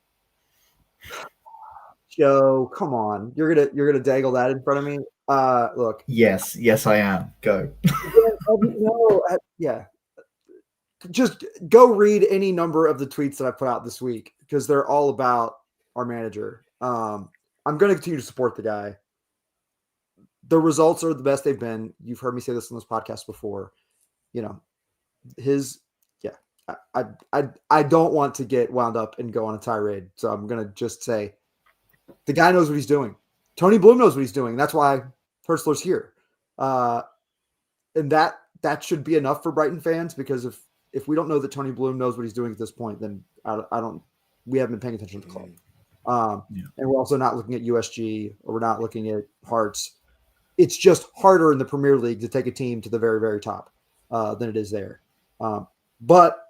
B: Joe, come on. You're gonna dangle that in front of me. Look.
A: Yes, I am. Go.
B: Yeah. Just go read any number of the tweets that I put out this week, because they're all about our manager. I'm going to continue to support the guy. The results are the best they've been. You've heard me say this on this podcast before. I don't want to get wound up and go on a tirade. So I'm going to just say the guy knows what he's doing. Tony Bloom knows what he's doing. That's why Hertzler's here. And that should be enough for Brighton fans, because if we don't know that Tony Bloom knows what he's doing at this point, then we haven't been paying attention to the club. And we're also not looking at USG, or we're not looking at Hearts. It's just harder in the Premier League to take a team to the very, very top than it is there. But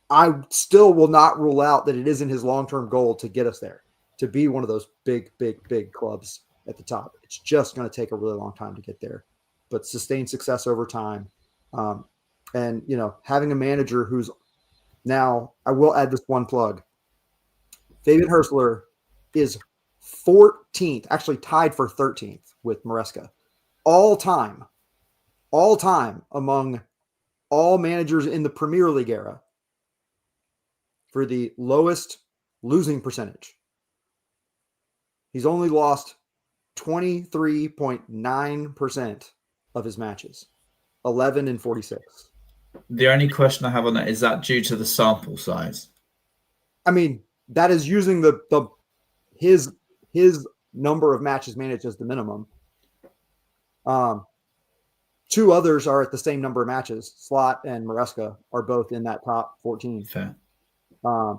B: I still will not rule out that it isn't his long-term goal to get us there, to be one of those big, big, big clubs at the top. It's just going to take a really long time to get there, but sustained success over time. And, having a manager who's now, I will add this one plug. Fabian Hertzler is 14th, actually tied for 13th with Maresca, all time among all managers in the Premier League era for the lowest losing percentage. He's only lost 23.9% of his matches, 11 in 46.
A: The only question I have on that is that due to the sample size.
B: I mean, that is using his number of matches managed as the minimum. Two others are at the same number of matches. Slot and Maresca are both in that top 14.
A: Fair.
B: But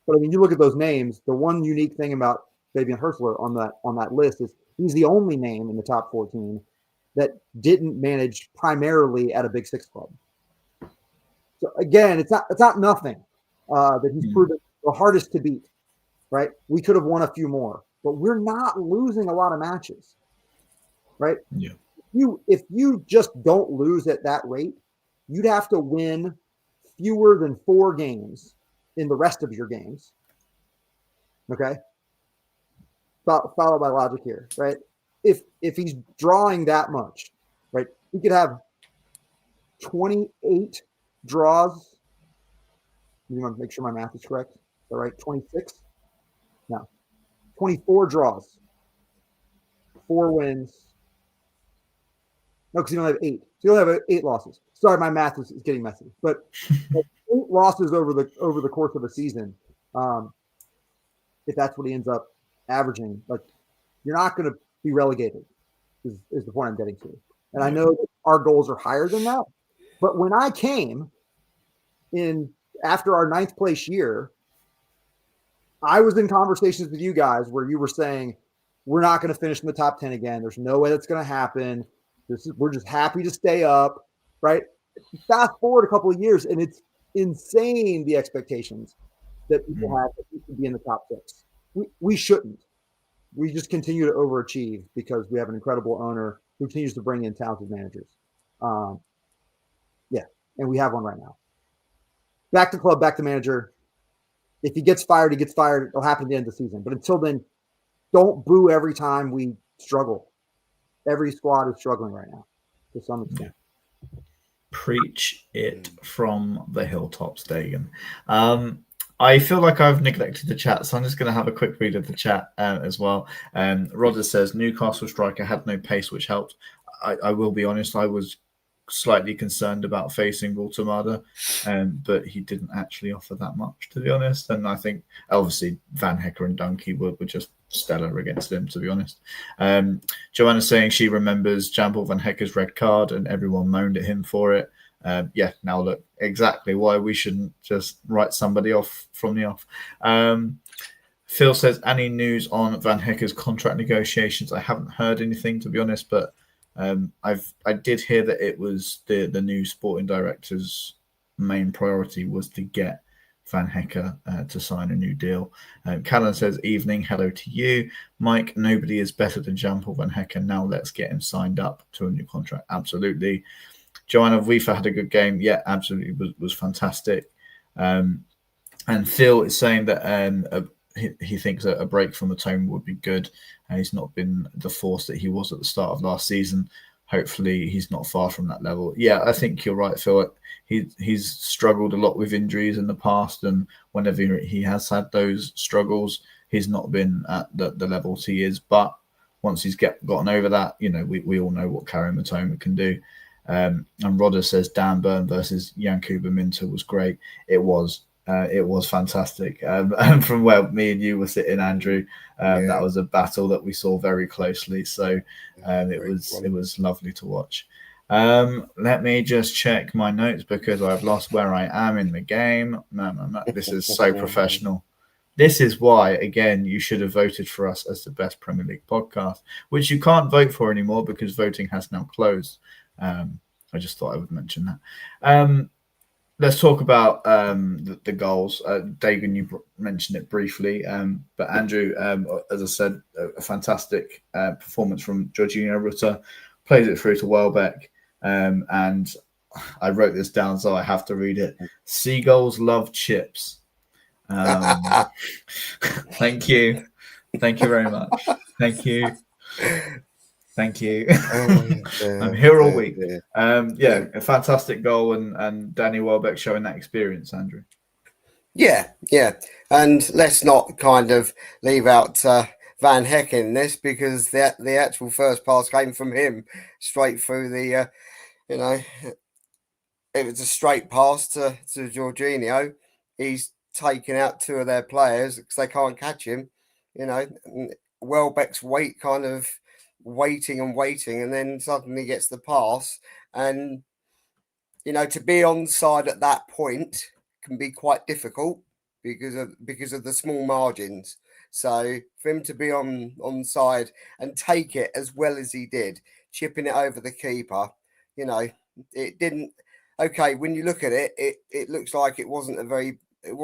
B: I mean, you look at those names. The one unique thing about Fabian Hurstler on that list is he's the only name in the top 14 that didn't manage primarily at a Big Six club. So again, it's not nothing that he's proven the hardest to beat. Right? We could have won a few more, but we're not losing a lot of matches. Right?
A: Yeah.
B: If you just don't lose at that rate, you'd have to win fewer than 4 games in the rest of your games. Okay. Follow my logic here, right? If he's drawing that much, right, he could have 28 draws. You want to make sure my math is correct. Is that right? 26? No. 24 draws. 4 wins. No, because you don't have 8. So you only have 8 losses. Sorry, my math is getting messy. But 8 losses over the course of a season, if that's what he ends up averaging, like you're not going to be relegated. Is the point I'm getting to. And I know that our goals are higher than that. But when I came in after our 9th place year, I was in conversations with you guys where you were saying we're not going to finish in the top 10 again. There's no way that's going to happen. We're just happy to stay up, right? Fast forward a couple of years, and it's insane the expectations that people have that we should be in the top 6. We shouldn't. We just continue to overachieve because we have an incredible owner who continues to bring in talented managers. And we have one right now. Back to club, back to manager. If he gets fired, he gets fired. It'll happen at the end of the season. But until then, don't boo every time we struggle. Every squad is struggling right now to some extent.
A: Preach it from the hilltops, Dagan. I feel like I've neglected the chat, so I'm just going to have a quick read of the chat as well. Roger says, Newcastle striker had no pace, which helped. I will be honest, I was slightly concerned about facing Waltemada, but he didn't actually offer that much, to be honest. And I think, obviously, Van Hecker and Dunkey were just stellar against him, to be honest. Joanna's saying she remembers Jamble Van Hecker's red card and everyone moaned at him for it. Now look, exactly why we shouldn't just write somebody off from the off. Phil says, any news on Van Hecker's contract negotiations? I haven't heard anything, to be honest, but I did hear that it was the new sporting director's main priority was to get Van Hecker to sign a new deal. Callan says, evening, hello to you. Mike, nobody is better than Jean-Paul Van Hecker. Now let's get him signed up to a new contract. Absolutely. Joanna Weaver had a good game. Yeah, absolutely was fantastic. And Phil is saying that he thinks that a break from the tone would be good. He's not been the force that he was at the start of last season. Hopefully he's not far from that level. Yeah, I think you're right, Phil. He's struggled a lot with injuries in the past, and whenever he has had those struggles, he's not been at the levels he is. But once he's gotten over that, we all know what Karim Matoma can do. And Rodder says Dan Burn versus Yankuba Minter was great. It was fantastic. And from where me and you were sitting, Andrew, that was a battle that we saw very closely. So it was lovely to watch. Let me just check my notes because I've lost where I am in the game. No. This is so professional. This is why, again, you should have voted for us as the best Premier League podcast, which you can't vote for anymore because voting has now closed. I just thought I would mention that. Let's talk about the goals. Dagan, you mentioned it briefly, but Andrew, as I said, a fantastic performance from Jorginho Rutter, plays it through to Welbeck, and I wrote this down, so I have to read it. Seagulls love chips. Thank you very much. Thank you. I'm here all week. A fantastic goal, and Danny Welbeck showing that experience, Andrew.
C: Yeah. And let's not kind of leave out Van Heck in this because the actual first pass came from him straight through the, it was a straight pass to Jorginho. He's taken out 2 of their players because they can't catch him. Welbeck's waiting and waiting, and then suddenly gets the pass. And to be onside at that point can be quite difficult because of the small margins. So for him to be onside and take it as well as he did, chipping it over the keeper, it didn't. Okay, when you look at it, it looks like it wasn't it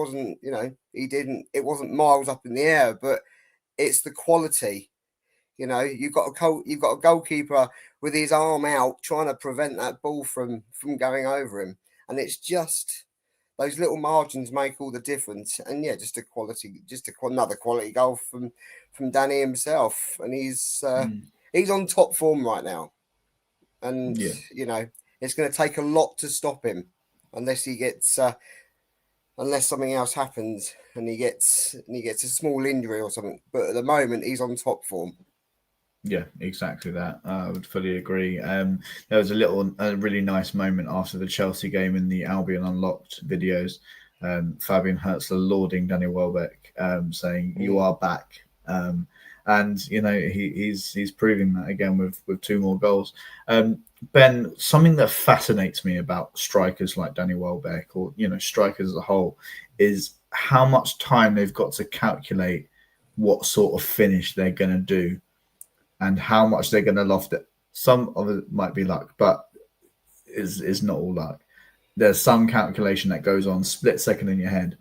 C: wasn't miles up in the air, but it's the quality. You've got a goalkeeper with his arm out trying to prevent that ball from going over him, and it's just those little margins make all the difference. And yeah, just another quality goal from Danny himself, and he's on top form right now, and it's going to take a lot to stop him unless he gets unless something else happens and he gets a small injury or something. But at the moment, he's on top form.
A: Yeah, exactly that. I would fully agree. There was a really nice moment after the Chelsea game in the Albion Unlocked videos. Fabian Hertzler lauding Danny Welbeck, saying, "You are back." And he's proving that again with 2 more goals. Ben, something that fascinates me about strikers like Danny Welbeck, or strikers as a whole, is how much time they've got to calculate what sort of finish they're going to do and how much they're going to loft it. Some of it might be luck, but is not all luck. There's some calculation that goes on split second in your head.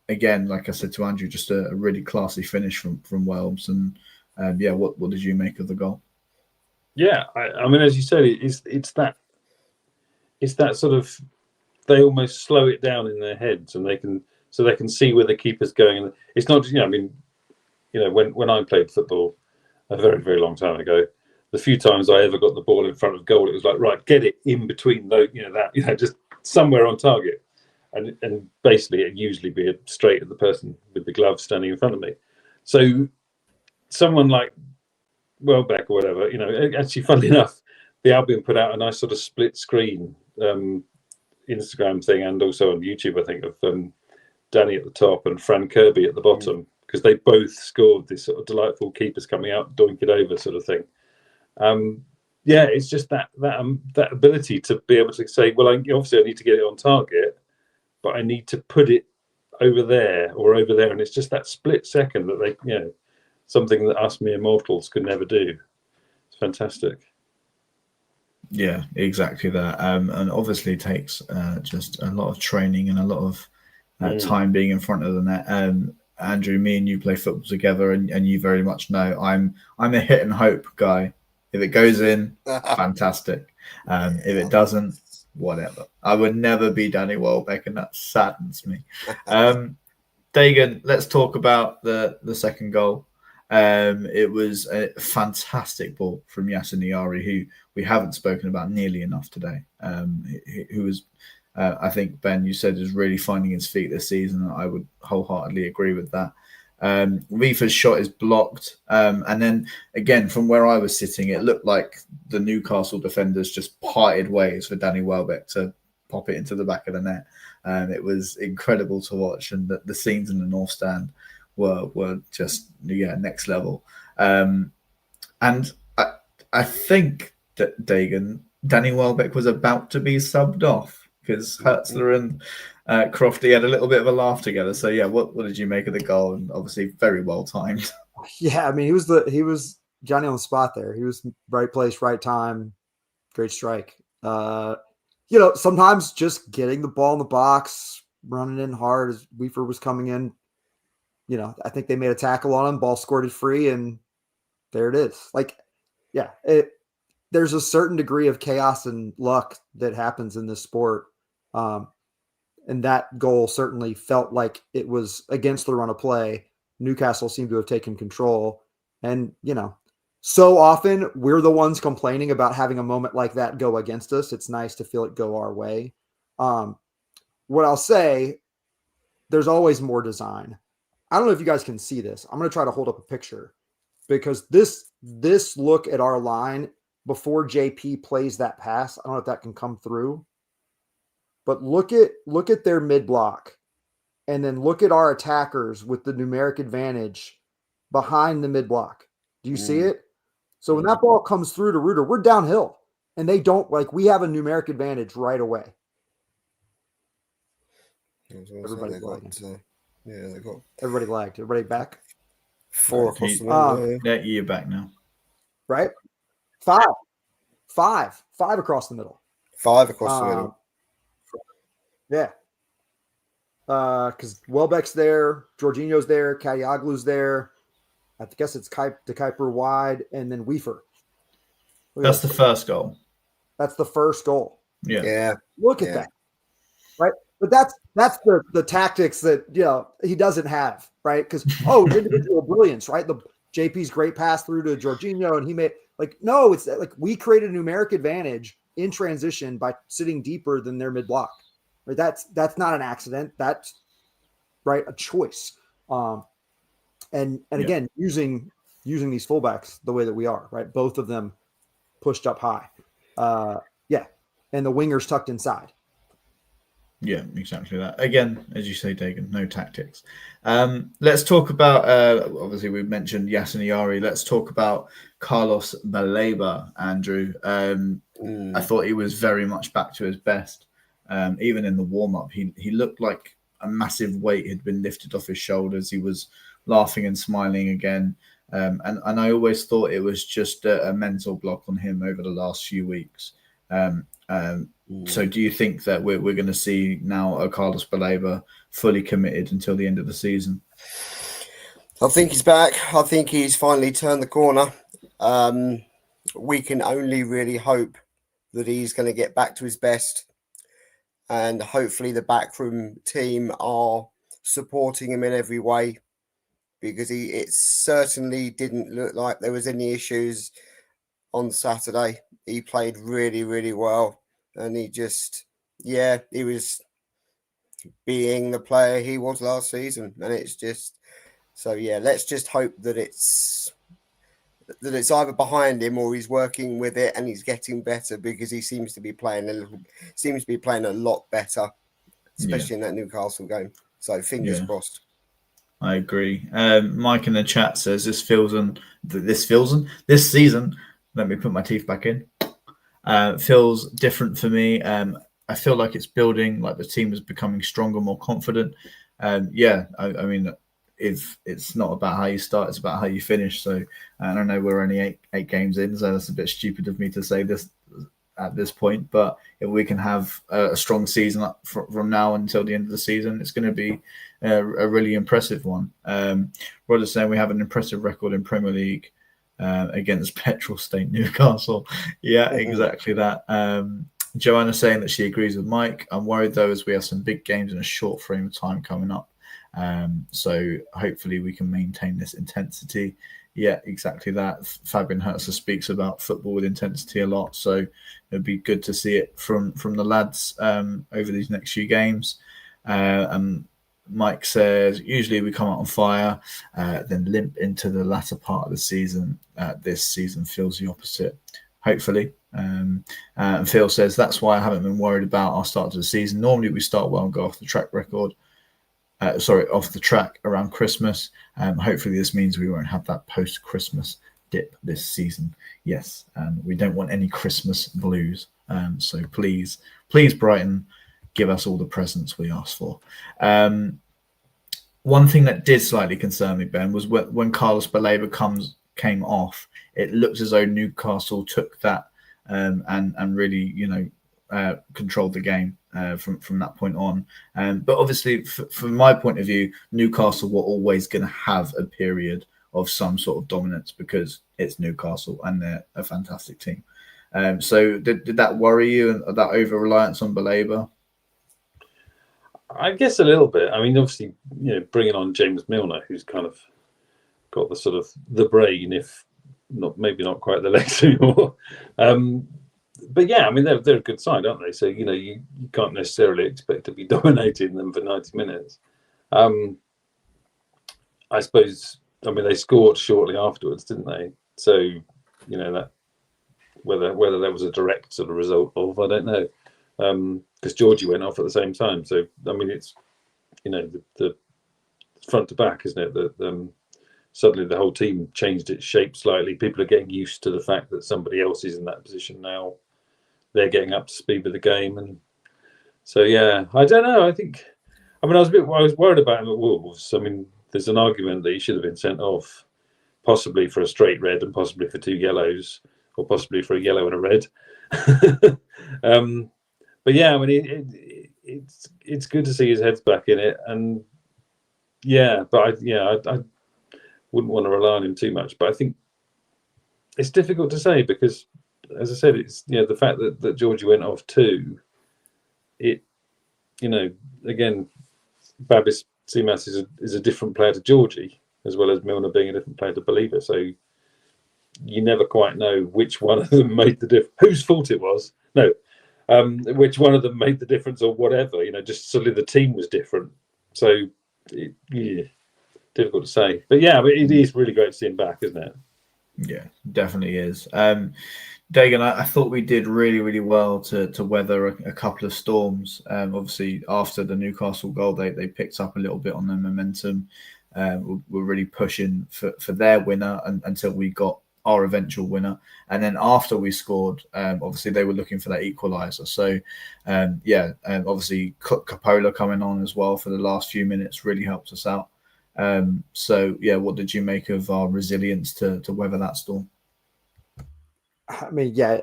A: Again, like I said to Andrew, just a really classy finish from Welbs. And what did you make of the goal?
D: Yeah, I mean, as you said, it's that sort of, they almost slow it down in their heads, and they can see where the keeper's going. And it's not just, when I played football a very, very long time ago, the few times I ever got the ball in front of goal, it was like, right, get it in between those, just somewhere on target. And basically it'd usually be straight at the person with the glove standing in front of me. So someone like Welbeck or whatever, actually, funnily enough, the Albion put out a nice sort of split screen Instagram thing, and also on YouTube, I think, of Danny at the top and Fran Kirby at the bottom, because they both scored this sort of delightful keepers coming out, doink it over sort of thing. It's just that ability to be able to say, well, obviously I need to get it on target, but I need to put it over there or over there, and it's just that split second that they, something that us mere mortals could never do. It's fantastic.
A: Yeah, exactly that. And obviously it takes just a lot of training and a lot of time being in front of the net. Andrew, me and you play football together, and you very much know I'm a hit and hope guy. If it goes in, fantastic. If it doesn't, whatever. I would never be Danny Welbeck, and that saddens me. Dagan, let's talk about the second goal. It was a fantastic ball from Yasin Niari, who we haven't spoken about nearly enough today. Who was, I think, Ben, you said, is really finding his feet this season. I would wholeheartedly agree with that. Rifa's shot is blocked. And then, again, from where I was sitting, it looked like the Newcastle defenders just parted ways for Danny Welbeck to pop it into the back of the net. It was incredible to watch. And the scenes in the North Stand were just, next level. And I think that Danny Welbeck was about to be subbed off, because Hertzler and Crofty had a little bit of a laugh together. So what did you make of the goal? And obviously very well timed.
B: Yeah, I mean, he was Johnny on the spot there. He was right place, right time, great strike. Sometimes just getting the ball in the box, running in hard as Weaver was coming in. I think they made a tackle on him, ball squirted free, and there it is. There's a certain degree of chaos and luck that happens in this sport. And that goal certainly felt like it was against the run of play. Newcastle seemed to have taken control. And, so often we're the ones complaining about having a moment like that go against us. It's nice to feel it go our way. What I'll say, there's always more design. I don't know if you guys can see this. I'm going to try to hold up a picture, because this look at our line before JP plays that pass, I don't know if that can come through. but look at their mid block, and then look at our attackers with the numeric advantage behind the mid block. Do you see it? So when that ball comes through to Reuter, we're downhill, and they don't we have a numeric advantage right away. Everybody lagged.
C: They got
B: everybody lagged. Everybody back.
C: 4 across the middle.
A: Yeah, you're back now.
B: Right? Five across the middle.
C: 5 across the middle.
B: Yeah. Because Welbeck's there, Jorginho's there, Kadioglu's there. I guess it's De Kuiper wide, and then Weaver.
A: That's the first goal.
B: That's the first goal.
A: Yeah.
B: Look at that. Right? But that's the tactics that he doesn't have, right? Because individual brilliance, right? The JP's great pass through to Jorginho, and he made no, it's like we created a numeric advantage in transition by sitting deeper than their mid block. Right? That's not an accident. That's right, a choice. And again, using these fullbacks the way that we are, right? Both of them pushed up high. And the wingers tucked inside.
A: Yeah, exactly that. Again, as you say, Dagan, no tactics. Let's talk about, obviously we mentioned Yasin Yari. Let's talk about Carlos Baleba, Andrew. I thought he was very much back to his best. Even in the warm-up, he looked like a massive weight had been lifted off his shoulders. He was laughing and smiling again. And I always thought it was just a mental block on him over the last few weeks. So do you think that we're going to see now a Carlos Baleba fully committed until the end of the season?
C: I think he's back. I think he's finally turned the corner. We can only really hope that he's going to get back to his best. And hopefully the backroom team are supporting him in every way, because it certainly didn't look like there was any issues on Saturday. He played really, really well. And he was being the player he was last season. And it's just, let's just hope that it's either behind him or he's working with it and he's getting better, because he seems to be playing a lot better, especially in that Newcastle game. So fingers crossed.
A: I agree. Mike in the chat says this season. Let me put my teeth back in. Feels different for me. I feel like it's building, like the team is becoming stronger, more confident. I mean, if it's not about how you start, it's about how you finish. So I don't know, we're only eight games in, so that's a bit stupid of me to say this at this point. But if we can have a strong season from now until the end of the season, it's going to be a really impressive one. Rod is saying we have an impressive record in Premier League against petrol state Newcastle. Yeah, exactly that. Joanna saying that she agrees with Mike. I'm worried though, as we have some big games in a short frame of time coming up. So hopefully we can maintain this intensity. Yeah, exactly that. Fabian Hertzer speaks about football with intensity a lot, so it'd be good to see it from the lads over these next few games. And Mike says, usually we come out on fire, then limp into the latter part of the season. This season feels the opposite, hopefully. And Phil says, that's why I haven't been worried about our start to the season. Normally we start well and go off the track around Christmas. Hopefully this means we won't have that post-Christmas dip this season. Yes, we don't want any Christmas blues. So please, Brighton, give us all the presents we asked for. One thing that did slightly concern me, Ben, was when Carlos Baleba came off, it looked as though Newcastle took that and really, controlled the game from that point on. But obviously, from my point of view, Newcastle were always going to have a period of some sort of dominance because it's Newcastle and they're a fantastic team. So did that worry you, and that over-reliance on Baleba?
D: I guess a little bit. I mean, obviously, bringing on James Milner, who's kind of got the sort of the brain, if not, maybe not quite the legs anymore. But yeah, I mean, they're a good side, aren't they? So, you can't necessarily expect to be dominating them for 90 minutes. I suppose, they scored shortly afterwards, didn't they? So, that whether that was a direct sort of result of, I don't know. because Georgie went off at the same time. So I mean, it's the front to back, isn't it? That suddenly the whole team changed its shape slightly. People are getting used to the fact that somebody else is in that position now. They're getting up to speed with the game, and so yeah, I don't know. I was worried about him at Wolves. I mean, there's an argument that he should have been sent off, possibly for a straight red and possibly for 2 yellows, or possibly for a yellow and a red. But yeah, I mean, it's good to see his head's back in it, and yeah, but I wouldn't want to rely on him too much. But I think it's difficult to say because, as I said, it's the fact that Georgie went off too. Again, Babis Seamas is a different player to Georgie, as well as Milner being a different player to Believer. So you never quite know which one of them made the difference, whose fault it was. No, which one of them made the difference or whatever. Just suddenly the team was different. So difficult to say. But yeah, it is really great to see him back, isn't it?
A: Yeah, definitely is. Dagan, I thought we did really, really well to weather a couple of storms. Obviously, after the Newcastle goal, they picked up a little bit on their momentum. We're really pushing for their winner until we got our eventual winner. And then after we scored, obviously they were looking for that equaliser. So, obviously Coppola coming on as well for the last few minutes really helped us out. What did you make of our resilience to weather that storm?
B: I mean, yeah,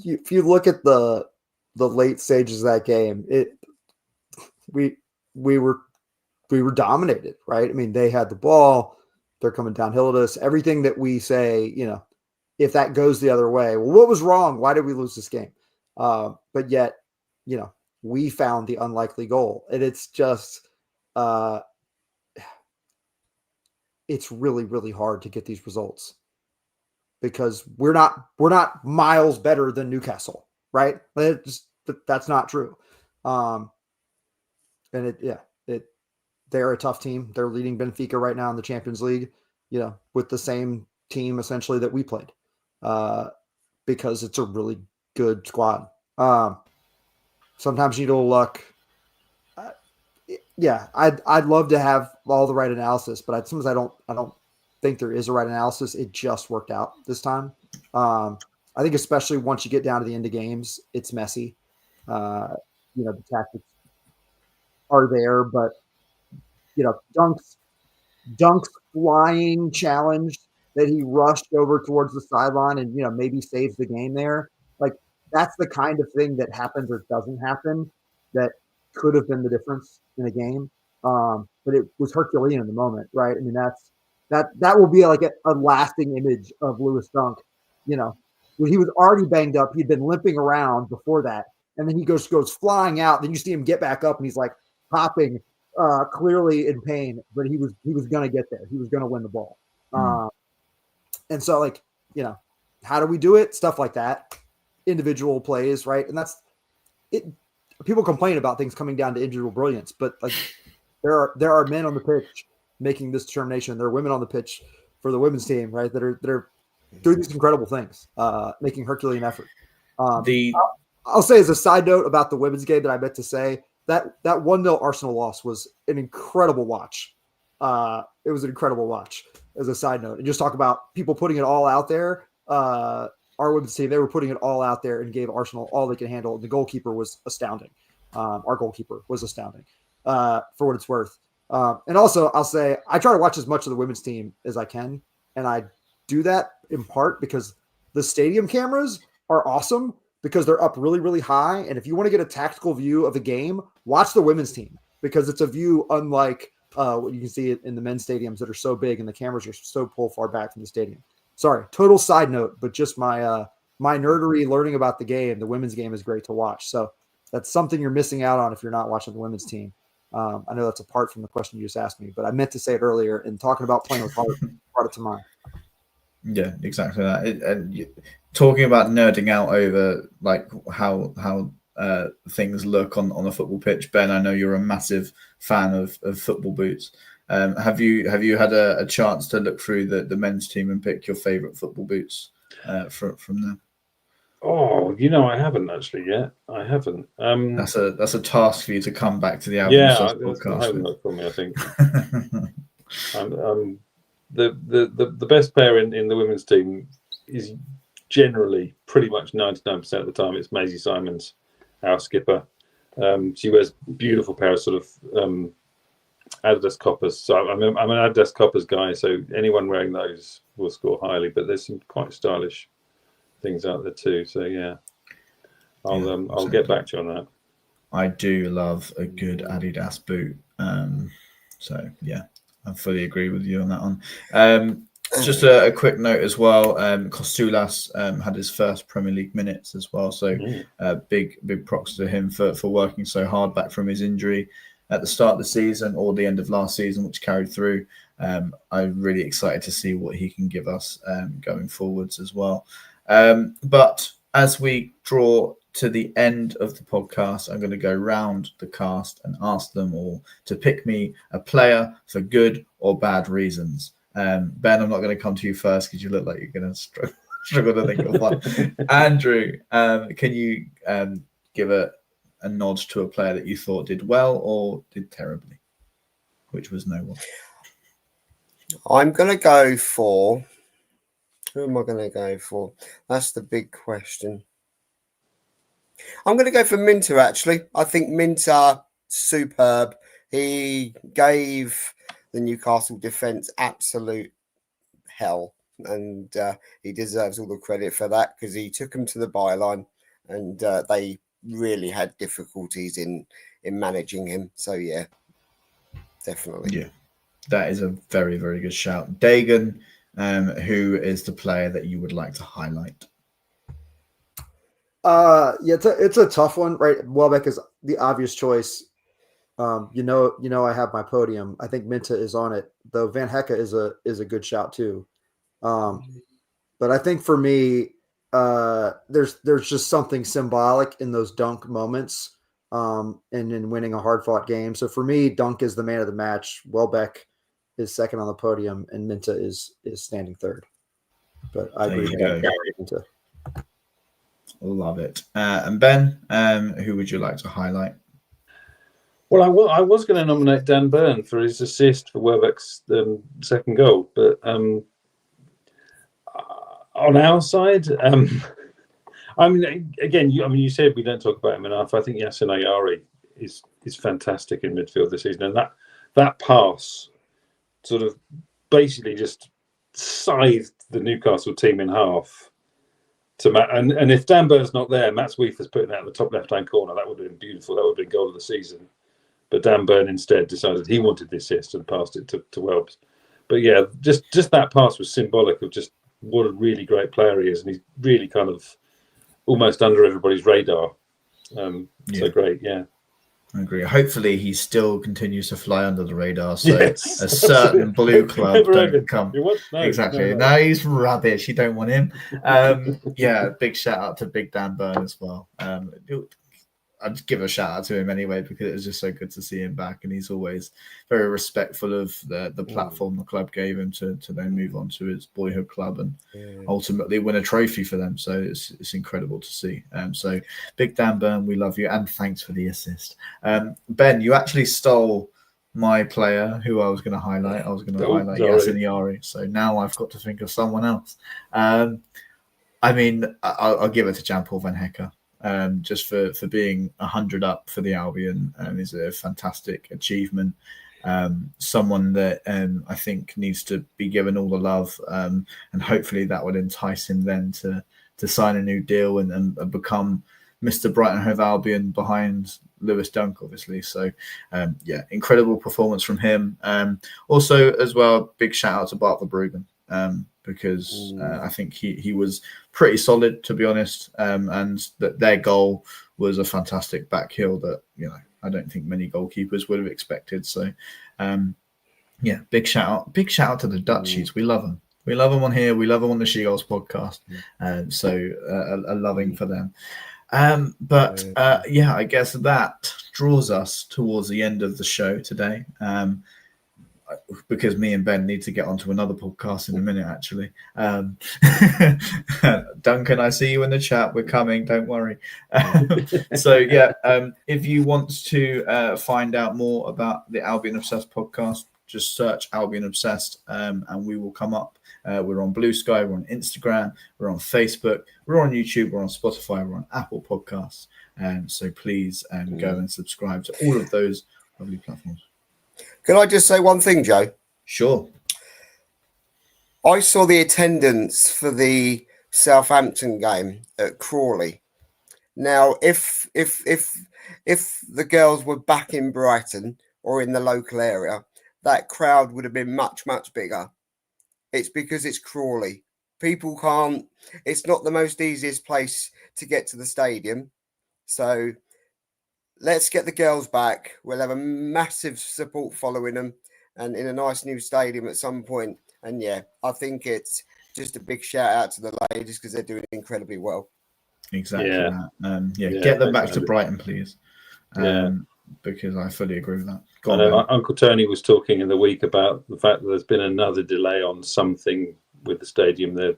B: if you look at the late stages of that game, we were dominated, right? I mean, they had the ball, they're coming downhill at us. Everything that we say, if that goes the other way, well, what was wrong? Why did we lose this game? But yet, we found the unlikely goal, and it's just, it's really, really hard to get these results. Because we're not miles better than Newcastle, right? That's not true. They're a tough team. They're leading Benfica right now in the Champions League, with the same team essentially that we played, because it's a really good squad. Sometimes you need a little luck. I'd love to have all the right analysis, but sometimes I don't think there is a right analysis. It just worked out this time. I think especially once you get down to the end of games, it's messy. The tactics are there, but Dunk's flying challenge that he rushed over towards the sideline and maybe saves the game there. Like, that's the kind of thing that happens or doesn't happen that could have been the difference in a game. But it was Herculean in the moment, right? I mean, that will be like a lasting image of Lewis Dunk. When he was already banged up, he'd been limping around before that, and then he goes flying out. Then you see him get back up, and he's like hopping, clearly in pain, but he was going to get there. He was going to win the ball. And so, how do we do it? Stuff like that, individual plays, right? And that's it. People complain about things coming down to individual brilliance, but there are men on the pitch making this determination. There are women on the pitch for the women's team, right, that are doing these incredible things, making Herculean effort. I'll say as a side note about the women's game that I meant to say, that 1-0 Arsenal loss was an incredible watch. It was an incredible watch as a side note. And just talk about people putting it all out there. Our women's team, they were putting it all out there and gave Arsenal all they could handle. The goalkeeper was astounding. Our goalkeeper was astounding, for what it's worth. And also, I'll say I try to watch as much of the women's team as I can, and I do that in part because the stadium cameras are awesome because they're up really, really high. And if you want to get a tactical view of a game, watch the women's team because it's a view unlike what you can see in the men's stadiums that are so big and the cameras are so pulled far back from the stadium. Sorry, total side note, but just my nerdery learning about the game. The women's game is great to watch. So that's something you're missing out on if you're not watching the women's team. I know that's apart from the question you just asked me, but I meant to say it earlier. And talking about playing with heart brought it to mind.
A: Yeah, exactly that. Talking about nerding out over how things look on a football pitch, Ben. I know you're a massive fan of football boots. Have you had a chance to look through the men's team and pick your favourite football boots from them?
D: Oh, I haven't actually yet. I haven't.
A: That's a task for you to come back to the Albion
D: Yeah,
A: Obsessed
D: that's the
A: podcast
D: homework for me. I think I'm the best player in the women's team is generally pretty much 99% of the time it's Maisie Simons, our skipper. She wears a beautiful pair of sort of Adidas Coppers. So I'm an Adidas Coppers guy. So anyone wearing those will score highly. But there's some quite stylish things out there too. So yeah, I'll get back to you on that.
A: I do love a good Adidas boot. So yeah, I fully agree with you on that one. Just a quick note as well. Kostulas had his first Premier League minutes as well. So big props to him for working so hard back from his injury at the start of the season or the end of last season, which carried through. I'm really excited to see what he can give us going forwards as well. But as we draw to the end of the podcast, I'm going to go round the cast and ask them all to pick me a player for good or bad reasons. Ben, I'm not going to come to you first because you look like you're going to struggle to think of one. Andrew, can you give a nod to a player that you thought did well or did terribly, which was no one?
C: I'm going to go for... Who am I going to go for? That's the big question. I'm going to go for Minter, actually. I think Minter, superb. He gave the Newcastle defence absolute hell, and he deserves all the credit for that because he took them to the byline, and they really had difficulties in managing him. So, yeah, definitely.
A: Yeah, that is a very, very good shout. Dagan, who is the player that you would like to highlight?
B: Yeah, it's a tough one, right? Welbeck is the obvious choice. I have my podium. I think Minta is on it, though. Van Hecke is a good shout too. But I think for me, there's just something symbolic in those Dunk moments, and in winning a hard fought game. So for me, Dunk is the man of the match. Welbeck is second on the podium, and Minta is standing third. But I agree with Minta.
A: Love it. And Ben, who would you like to highlight?
D: Well, I was going to nominate Dan Burn for his assist for Welbeck's second goal, but on our side, I mean, again, you said we don't talk about him enough. I think Yasin Ayari is fantastic in midfield this season, and that pass sort of basically just scythed the Newcastle team in half. To Matt, and if Dan Burn's not there, Matt Weaver's putting that in the top left-hand corner. That would have been beautiful. That would have been goal of the season. But Dan Burn instead decided he wanted the assist and passed it to Welbs. But yeah, just that pass was symbolic of just what a really great player he is, and he's really kind of almost under everybody's radar. So great, yeah.
A: I agree. Hopefully, he still continues to fly under the radar, so a certain blue club don't come. Exactly. No, he's rubbish. You don't want him. Yeah, big shout out to Big Dan Burn as well. I'd give a shout out to him anyway because it was just so good to see him back, and he's always very respectful of the platform the club gave him to then move on to his boyhood club and ultimately win a trophy for them. So it's incredible to see. So Big Dan Burn, we love you, and thanks for the assist. Ben, you actually stole my player who I was going to highlight. I was going to highlight Yasin Ayari. So now I've got to think of someone else. I mean, I'll give it to Jan-Paul Van Hecke. Just for being 100 up for the Albion is a fantastic achievement. Someone that I think needs to be given all the love, and hopefully that would entice him then to sign a new deal and become Mr. Brighton Hove Albion behind Lewis Dunk, obviously. So incredible performance from him. Also as well, big shout out to Bart Verbruggen. Because I think he was pretty solid, to be honest, and that their goal was a fantastic back heel that I don't think many goalkeepers would have expected. So, big shout out to the Dutchies. We love them. We love them on here. We love them on the She Goals podcast. So a loving for them. I guess that draws us towards the end of the show today. because me and Ben need to get onto another podcast in a minute, actually. Duncan, I see you in the chat. We're coming. Don't worry. So, yeah, if you want to find out more about the Albion Obsessed podcast, just search Albion Obsessed and we will come up. We're on Blue Sky. We're on Instagram. We're on Facebook. We're on YouTube. We're on Spotify. We're on Apple Podcasts. So please go and subscribe to all of those lovely platforms.
C: Can I just say one thing, Joe?
A: Sure.
C: I saw the attendance for the Southampton game at Crawley. Now, if the girls were back in Brighton or in the local area, that crowd would have been much, much bigger. It's because it's Crawley. People can't. It's not the most easiest place to get to the stadium. So let's get the girls back. We'll have a massive support following them and in a nice new stadium at some point. And yeah, I think it's just a big shout out to the ladies because they're doing incredibly well.
A: Exactly that. Get them back to Brighton, please. Because I fully agree with that.
D: I know Uncle Tony was talking in the week about the fact that there's been another delay on something with the stadium that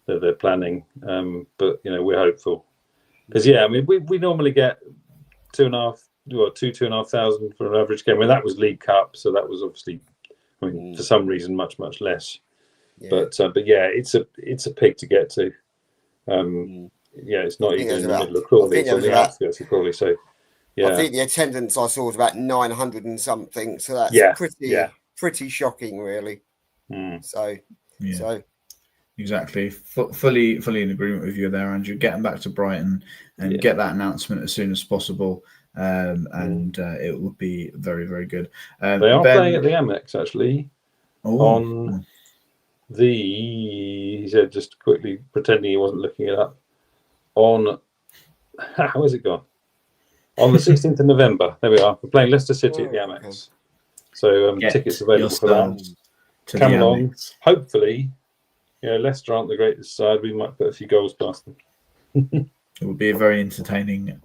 D: they're planning. But, we're hopeful. Because, we normally get 2,500 for an average game. That was League Cup, so that was obviously, for some reason, much, much less. Yeah. But yeah, it's a pig to get to. It's not even in the middle of Crawley. It's on the outskirts of Crawley. So, yeah.
C: I think the attendance I saw was about 900 and something. So that's pretty shocking, really. So.
A: Exactly. Fully in agreement with you there, Andrew. Get them back to Brighton and get that announcement as soon as possible. And it will be very, very good.
D: They are playing at the Amex, actually. On he said, just quickly pretending he wasn't looking it up. On, how has it gone? On the 16th of November. There we are. We're playing Leicester City at the Amex. So tickets available for that. Come along. Hopefully, Leicester aren't the greatest side. We might put a few goals past them.
A: It will be a very entertaining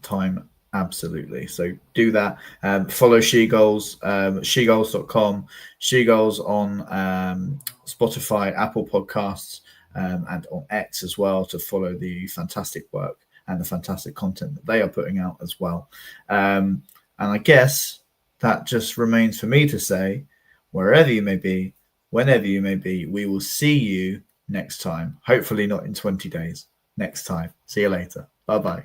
A: time. Absolutely. So do that. Follow Shegoals, shegoals.com, Shegoals on Spotify, Apple Podcasts, and on X as well to follow the fantastic work and the fantastic content that they are putting out as well. And I guess that just remains for me to say, wherever you may be, whenever you may be, we will see you next time. Hopefully not in 20 days. Next time. See you later. Bye-bye.